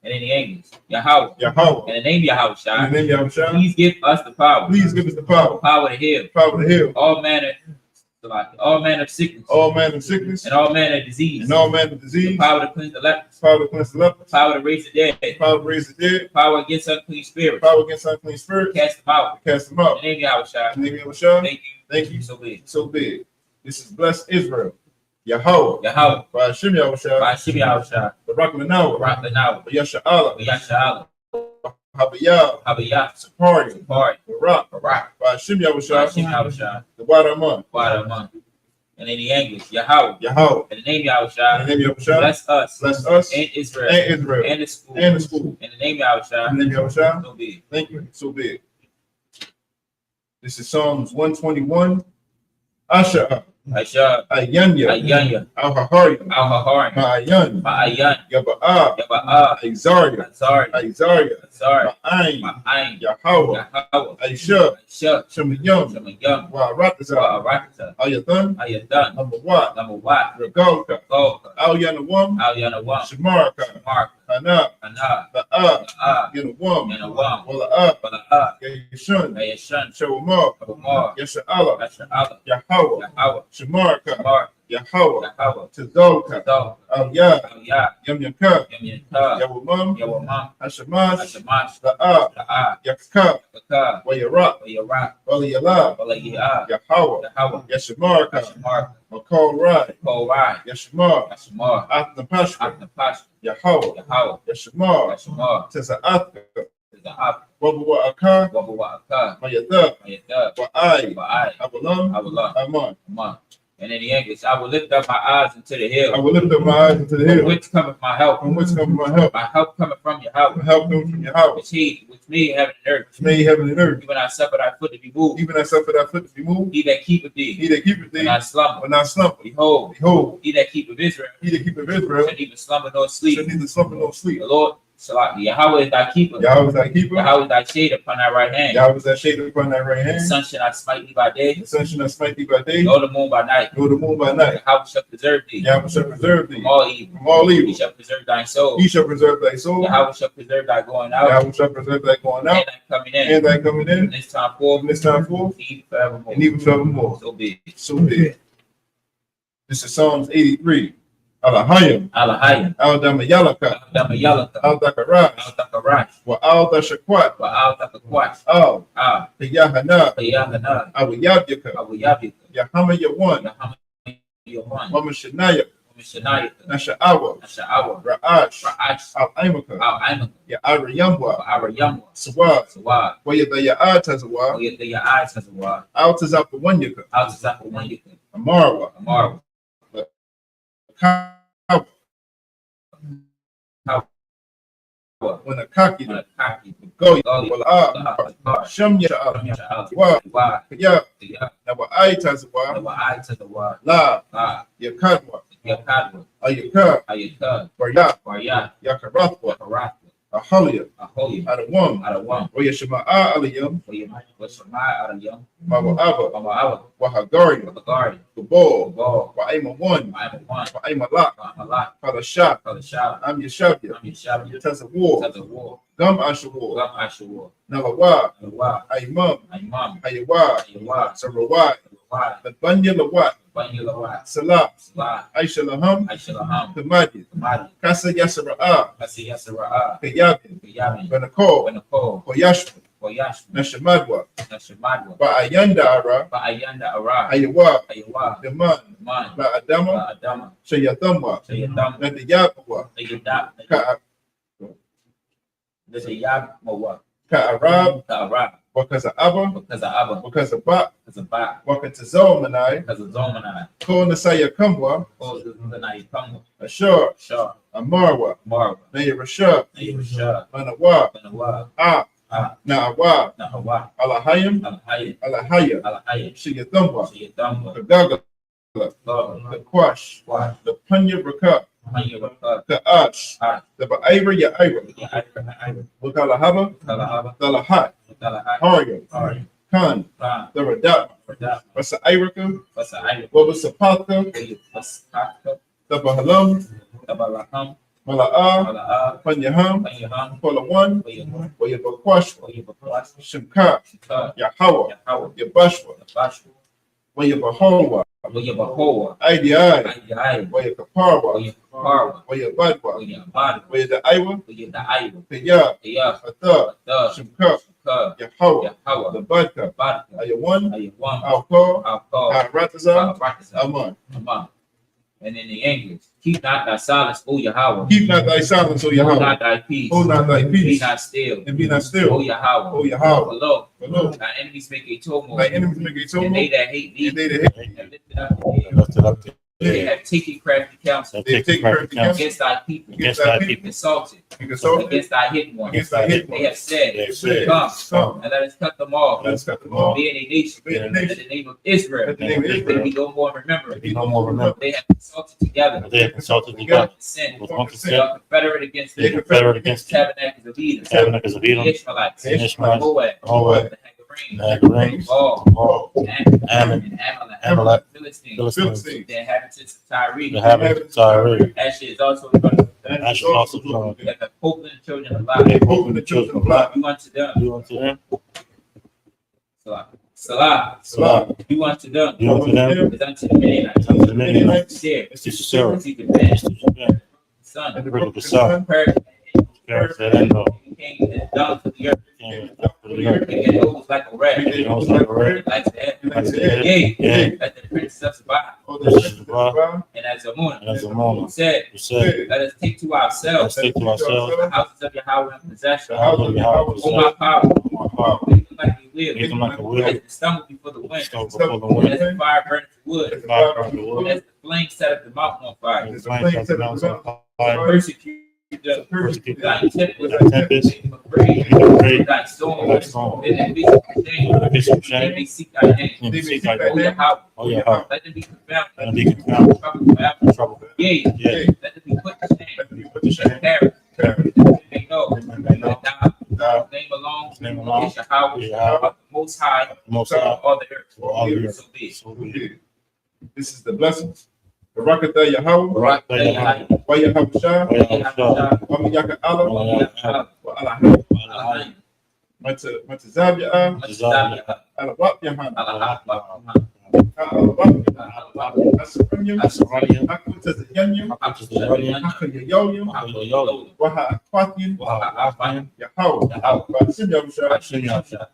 And in the English, Yahweh. Yahweh. In the name In the Yahushua, name of Yahushua. please give us the power. Please give us the power. Power to heal Power to heal all manner of sickness all manner of sickness and all manner of disease. and all manner of The disease. power to cleanse the lepers. Power to cleanse the lepers. Power to raise the dead. Power to raise the dead. Power against unclean spirits. Power against unclean spirits. Cast them out. Cast them In out. the name Yahushua. In the name of Yahushua. Thank you. Thank you. So be it. So big. This is blessed Israel. Yahweh. Yahweh. Ba'ashim Yahushua. Ba'ashim Yahushua. Barak Manawa. Barak Lanawa. Yasha'ala. Yasha'ala. Habayah. Habiyah. Sapari. Pari. Barak. Barak. Ba'ashim Yahushua. Ba'ashim Yahushua. The Wadaman. Wadaman. And in the English, Yahweh. Yahweh. In the name In the Yahushua. name of Yahushua. Bless us. Bless us And Israel. and Israel. And the school. And the school. In the name Yahushua. In the name of Yahushua. So be it. Thank you. So big. This is Psalms 121. Asha. Aisha. Ayanya. Ayanya. Al-Hahari. Al-Hahari. Ma'ayan. Ma'ayan. Yaba'a. Yaba'ah. Azaria. Azari. Azaria. Azari. Ma'ayin. Ma'ayin. Yahweh. Yahweh. Aisha. Aisha. Shemayam. Shamayam. Wa'aratazah. Wa'arakata. Ayathan. Ayadan. Amawat. Namawat. Regalka. Golka. Al-Yanawam. Al-Yanawam. Shamarka. Mark. Hana. Ana. Ba'a. Na'a. Yanawam. Yanawam. Wala'a. Bala'ah. Yashun. Ayashan. Shawamar. Abamar. Yasha'ala. Asha'ala. Yahweh. Yahweh. Shamarka. Mark. Yahweh. Yahweh. Tazolka. Zol. Al-Ya. Al-Ya. Yamyaka. Yamyaka. Yawamam. Yawamam. Hashamash. Ashamash. La'a. La'a. Yakka. Kaka. Wayarak. Wayarak. Waliyala. Walayah. Yahweh. Yahweh. Yashamarka. Ashamar. Makol Rai. Korai. Yashamar. Ashamar. Atnapashka. Aknapash. Yahweh. Yahweh. Yashamar. Ashamar. Taza'atka. Zahab. Wabawa Aka. Wabawaka. Mayada. Mayadab. Wa'ai. Ba'ai. Abalam. Abalah. Aman. Aman. And in the English, I will lift up my eyes into the I hill. will lift up my eyes into the From hill. whence cometh my help? From whence cometh my help? My help cometh from your house. My help comes from your house, Which made heaven and earth. which made heaven and earth. Even I suffer thy foot to be moved. Even I suffer thy foot to be moved. He that keepeth thee. He that keepeth thee When I slumber. when I slumber. Behold, Behold, he that keepeth Israel. he that keepeth Israel Shall neither slumber nor shall sleep. neither slumber nor sleep. The Lord, Salaki, Yahweh is thy keeper. Yahweh is thy keeper. Yahweh is thy shade upon thy right hand. Yahweh is thy shade upon thy right The hand. sun shall not smite thee by day, The sun shall not smite thee by day, nor the moon by night. nor the moon by night. Yahweh shall preserve thee Yahweh shall preserve thee from all evil. from all He evil. shall preserve thy soul. He shall preserve thy soul. Yahweh shall preserve thy going out Yahweh shall preserve thy going out and thy coming in. and thy coming From in. this time forth, From this time forth even forevermore. and even forevermore. So be it. So be it. This is Psalms 83. Alahayim, Alahayim, Al-Damayalaka, Al-Damayalaka, Al-Dakarash, Al-Dakarash, wa Al-Dashakwat, Al-Dakakwash, Al-Yahana, Al-Yahana, Awiyabyaka, Al-Yabika, Yahama Yawan, Yahaman, Mama Shanaya, Mishanayaka, Nasha'awa, Nasha'awa, Ra'ash, Ra'ash, Al-Aimaka, Al-Aimaka, Ya'ariyamwa, Arayamwa, Sawad, Sawad, Wayadaya'atazawa, Oyataya eyes has a word. Al-Tazapawanyaka, Out to Zapa when you can. Amarwa, Tomorrow. Kawa, when a kaki, On a copy. go, Go. Wala, Shem Yasha'awa, Wa, Ya, Nawa Aitazawa, Never eye to the word. La, Ah, Yakadwa, your codwood. Ayaka, Ayaka. Barya, Barya. Yakarathwa, Karatha. Ahalia, A holy. Adawam, Out of one. Wayashama'a Aliyam, For your what's your mind out of young. Mawa'aba, From our Wahagaria, of the garden. Gabal, Ball. Wa'ima 1, I'm a one. Wa'ima Lak, I'm a lot. Kalasha, For the shower. I'm Yashabya, I'm your shower. Tazawar, That's a war. Gum Ashawar, Gum I should war. Nalawa, And why? Aimam, My mom. Ayawa, And why? Sarawat, Why? Banya Lawat, When you know why? Salah, Why? Aisha Laham, I should have Tamadi, commodity. Kasa Yasara'a, I see yes, Ra'a. Kayabi, Yamin. Benako, When the call. Koyashma, For Yash. Nashamadwa, Nashamadwa. Ba'ayanda Ara, But Ayanda Ara. Ayawa, Ayawa. Daman, Man. Ba'adama, Adama. Shayathamba, So you dumb. Nadiyapawa, You dumb. There's a Yab Mawa. Ka'arab, The Arab. Wakaza Abba, Because of Abba. Wakaza Ba, Because of Ba. Wakatazomanai, Because of Zomanai. Ko Nasaya Kumbwa, Oh, this is the night. Come. Ashur, Sure. Amarwa, Marva. Naya Rashab, You sure. Manawa, When the war. Ah, Na'awa, Now Hawa. Alahayim, Alahaya. Alahaya, Alahaya. Shayathamba, So you dumb. Kagaga, Lord. the Kwash, Why? the Punya Raka, When you were up. the Ash, Ah. the Ba'ira Ya'ira, Yeah, I Wakalahaba, Kalahaba. the Lahat, Kalahaba. Harya, Sorry. Khan, Fine. the Radat, For that. Wasa Irika, What's the item? what was Sapatha, What's the the Bahalam, Tabalaham? Mala'a, Mala'a. Panyaham, When you hung. Pola 1, When you hung. Wayabakwash, When you were plus. Shimka, Cut. Yahawa, Howard. Yabashwa, The Bashwa. Wayabahawa, When you were Hoa. IDI, I. Wayakaparwa, When you Parwa. Wayabadwa, When you Bad. Wayada Iwa, When you the Iwa. Paya, Yeah. Atha, The. Shimka, Cut. Yahawa, Howard. the Badka, Bad. Ayawan, I one. Alko, I'll call. Arataza, Practice. Aman. Among. And in the English, keep not thy silence, O Yahweh. Keep not thy silence, O Hold Yahweh. not thy peace. Hold not thy Be peace, not still. and be not O still. Yahweh. O Yahweh. Below. Below, Thy enemies make a tumult. thy enemies make a And tumult, they that hate thee and they that hate have lifted up the head. Lifted up the They head. have taken crafty counsel they take crafty counsel against thy people. against thy people, Insulted and consulted against thy hidden ones. against thy hidden They have ones. said, They have said, Come, and let us cut them off. Let us cut them off. Being a nation, Being a in nation. the name of Israel, At the name of they Israel. be no more remembered. Be no more remembered. They have consulted together. They have consulted together Sin. with one They consent, are confederate against They the confederate against the tabernacles of Edom, tabernacles of the Edom, Ishmaelites, the Ishmaelites, Moab, Moab, the the Hagarenes, Hagarenes, Gaul, Gaul, Ammon, Ammon, and Amalek, Amalek, Philistines, Philistines, Philistines, the inhabitants of Tyre, the inhabitants of Tyre, Asher is also the brother and Asher is also joined. that the hope of the children of They Lot. both the children of Lot. Do unto them, Do unto them, Salah, Salah. do unto them, do unto them, is unto the Midianites, unto the Midianites, share, to Sisera, to the Ben, to Japan, son, And the River brook of the sun, Perez, parents that Endo, came and down to the earth, came up to the earth, and it was like a rat, and it was like a red, like the head, and like the head. yea, yea, like the prince of Sabbath, Oh, the ship of Ba, and as a moon, and as a moment, said, who said, let us take to ourselves let's take to ourselves the houses of Yahweh in possession. the house of Yahweh, Oh, my power, my power, we look like we wheel. Make them like a wheel. As the stumble before the wind. Stone before the wind. As the fire burns the wood. Fire burns the wood. As the flame set up the mountain on fire. And the flame set the mountain on fire. Persecute Persecute thy tempest. thy tempest. Make them afraid. Make them afraid. Thy storm. Thy storm. Let them be ashamed. Let them be ashamed. They may seek thy name. And seek thy Oh, name. Yahweh. Oh, Yahweh. Let them be confounded. Let them be confounded. Trouble forever. Trouble. Yea, Yea. let them be put to shame. Put to shame. Perish. They know They know. that Thou, His name alone His name alone is Yahweh, Yahweh. the Most High, the Most High, all the earth. all the earth. So be it. So be it. This is the blessings. Barakatah Yahweh. Barak Yahweh. Wa Yahweh Shah. Oh, Yahweh. Wa Miyaka Allah. Oh, Yahweh. Wa Allah. Allah. Mata Zabia. Ala Wap Yahan. Ala Wap. Asapanyam. Asapanyam. Akuta Yanyam. Haka Yayoyam. Waha Akwatyan. Yahweh. Basim Yahusha.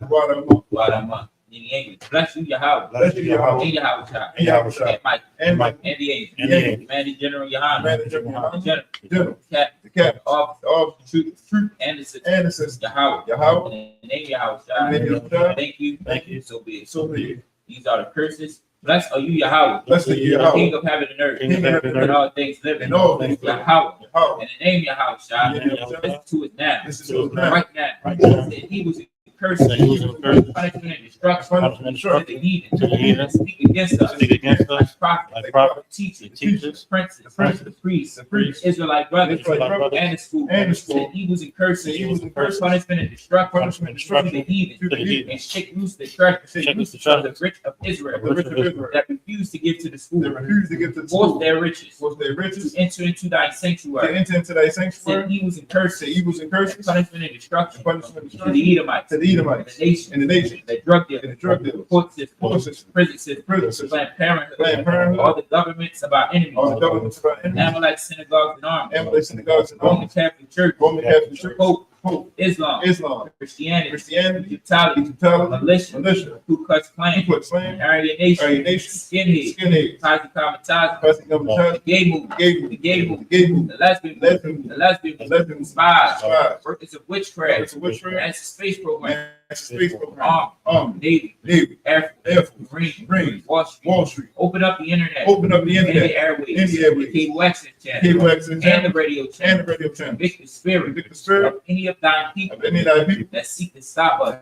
Warama. In the English, bless you, Yahweh. Bless you, Yahweh. And Yahweh Shai. And Yahweh Shai. And Mike. And Mike. And the angel. And the angel. Commander General Yohanan. Commander General The general. General. Cap. The cap. Officer. Of the fruit And the assistant. and assist. Yahweh. Yahweh. In the name of Yahweh In the name of Shai. Yahweh. Thank you. Thank you. So be it. So be it. These are the curses. Blessed are you, Yahweh. Blessed are you, The Yahweh. King of heaven and earth. King of heaven and And earth. all things living. And all things living. Yahweh. Yahweh. In the name of Yahweh Shai. In the name of Listen to it now. Listen to us now. Right now. Right now. That he was cursed. That he was cursed. Punishment and destruction. Punishment and To destruction. the heathen. To the heathen. Speak against us. Speak against us. Like prophets. Like prophets. Teachers. The teachers. Princes. The princes. The priests. The priests. Israelite brothers. Israelite brothers. And the school. And the school. Said evils and curses. Said evils and curses. Punishment and destruction. Punishment and To destruction. the heathen. To the heathen. And shake loose the treasure. Shake loose the Of treasure. the rich of Israel. The rich of Israel. That refuse to give to the school. They refuse to give to the Force school. their riches. Was their To riches. enter into thy To sanctuary. enter into thy Said sanctuary. evils and Say curses. evils and curses. Punishment and destruction. Punishment and To destruction. the Edomites. To the Edomites. The nation. And the nation. The drug And dealers. the drug dealers. Court system. Court system. Prison system. Prison system. Planned Parenthood. Planned Parenthood. All the governments of our enemies. All the governments of our enemies. Amalek synagogues and armies. Amalek synagogues and Roman armies. Catholic Church. Roman Catholic Church. Pope. Pope. Islam. Islam. Christianity. Christianity. Egyptology. Egyptology. Militia. Militia. Ku Klux Klan. Ku Klux Klan. Aryan Nation. Aryan Nation. Skinhead. Skinhead. Tazi Kamatazi. Passing government The charge. gay movement. Gay The movement. gay The movement. gay movement. The lesbian movement. Lesbian. The lesbian The movement. lesbian. Spies. Spies. Workers of witchcraft. It's a witchcraft. That's a space program. That's a space program. Army. Navy. Navy. Air Air Force. Force. Marine. Marine. Wall Street. Wall Street. Open up the internet. Open up the And the internet. airways. And the airways. Cable access channel. Cable access And channel. the radio And channel. the radio channel. Convict the spirit. Convict the spirit Of any of thine people of any of thy people. that seek to stop us.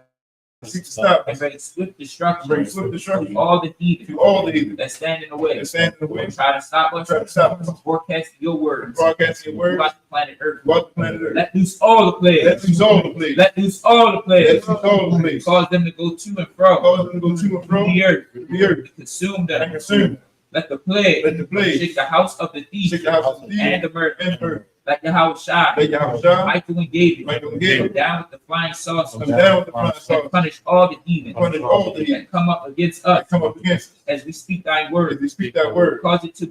Seek to stop And us. bring swift destruction. Bring swift destruction To all the heathen. to all the heathen that stand in the way. that stand in the way. Try to stop us. Try to stop us. Forecasting your words. Broadcasting your words. Throughout the planet Earth. Throughout the planet Earth. Let loose all the players. Let loose all the plagues. Let loose all the Let players. loose all the plagues. Cause them to go to and fro. Cause them to go to and fro. The earth. The earth. Consume And them. consume. Let the plague. Let the plague Shake the house of the thief. shake the house of the thief And the murder. and earth. Let the house shine. Let Yahweh shine. Michael and Gabriel. Michael and Gabriel. Come down with the flying saucer. Come down with the flying And saucer. punish all the heathen Punish all the heathen that come up against us that come up against us. as we speak thy As word. we speak that word. Cause it to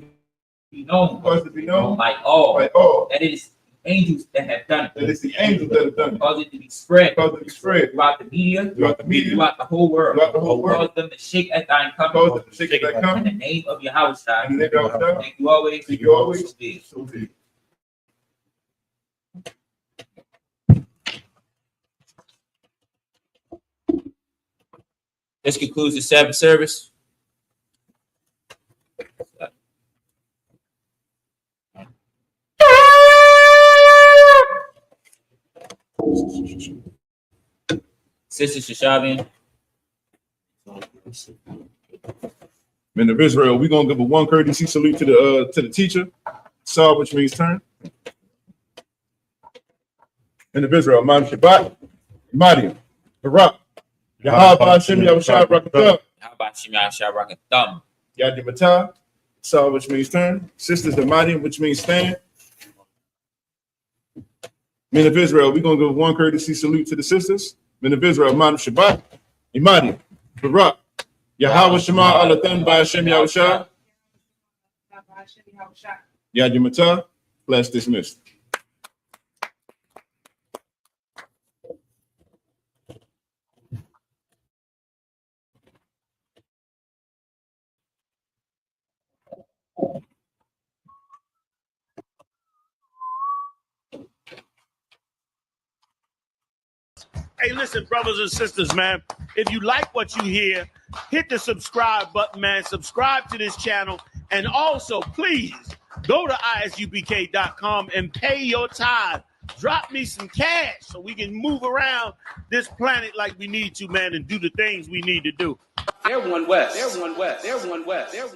be known Cause it to be known by all by all that it is angels that have done that it. it's the angels that have done it. Cause it to be spread Cause it to be spread throughout the media, throughout the media, throughout the whole world. throughout the whole world. Cause them to shake at thine coming. Cause it to shake it that In come. the name of Yahweh Shai. In the name of Yahweh. Thank you always. Thank you always. So be it. So be it. This concludes the Sabbath service. Sister Shashavian. Men of Israel, we're gonna give a one courtesy salute to the teacher, Saw, which means turn. Men of Israel, Mam Shabbat, Madiam, Barak, Yahweh Hashem Yahushua Barakatah, How about Shemai Shabrak Thumb? Yad Yamatah, Saw, which means turn. Sisters of Madiam, which means stand. Men of Israel, we're gonna give one courtesy salute to the sisters. Men of Israel, Mam Shabbat, Imadiam, Barak, Yahweh Shema Alathan by Hashem Yahushua, Yad Yamatah, class dismissed. Hey, listen, brothers and sisters, man. If you like what you hear, hit the subscribe button, man. Subscribe to this channel. And also, please go to isubk.com and pay your tithe. Drop me some cash so we can move around this planet like we need to, man, and do the things we need to do. They're one West. They're one West. They're one West. They're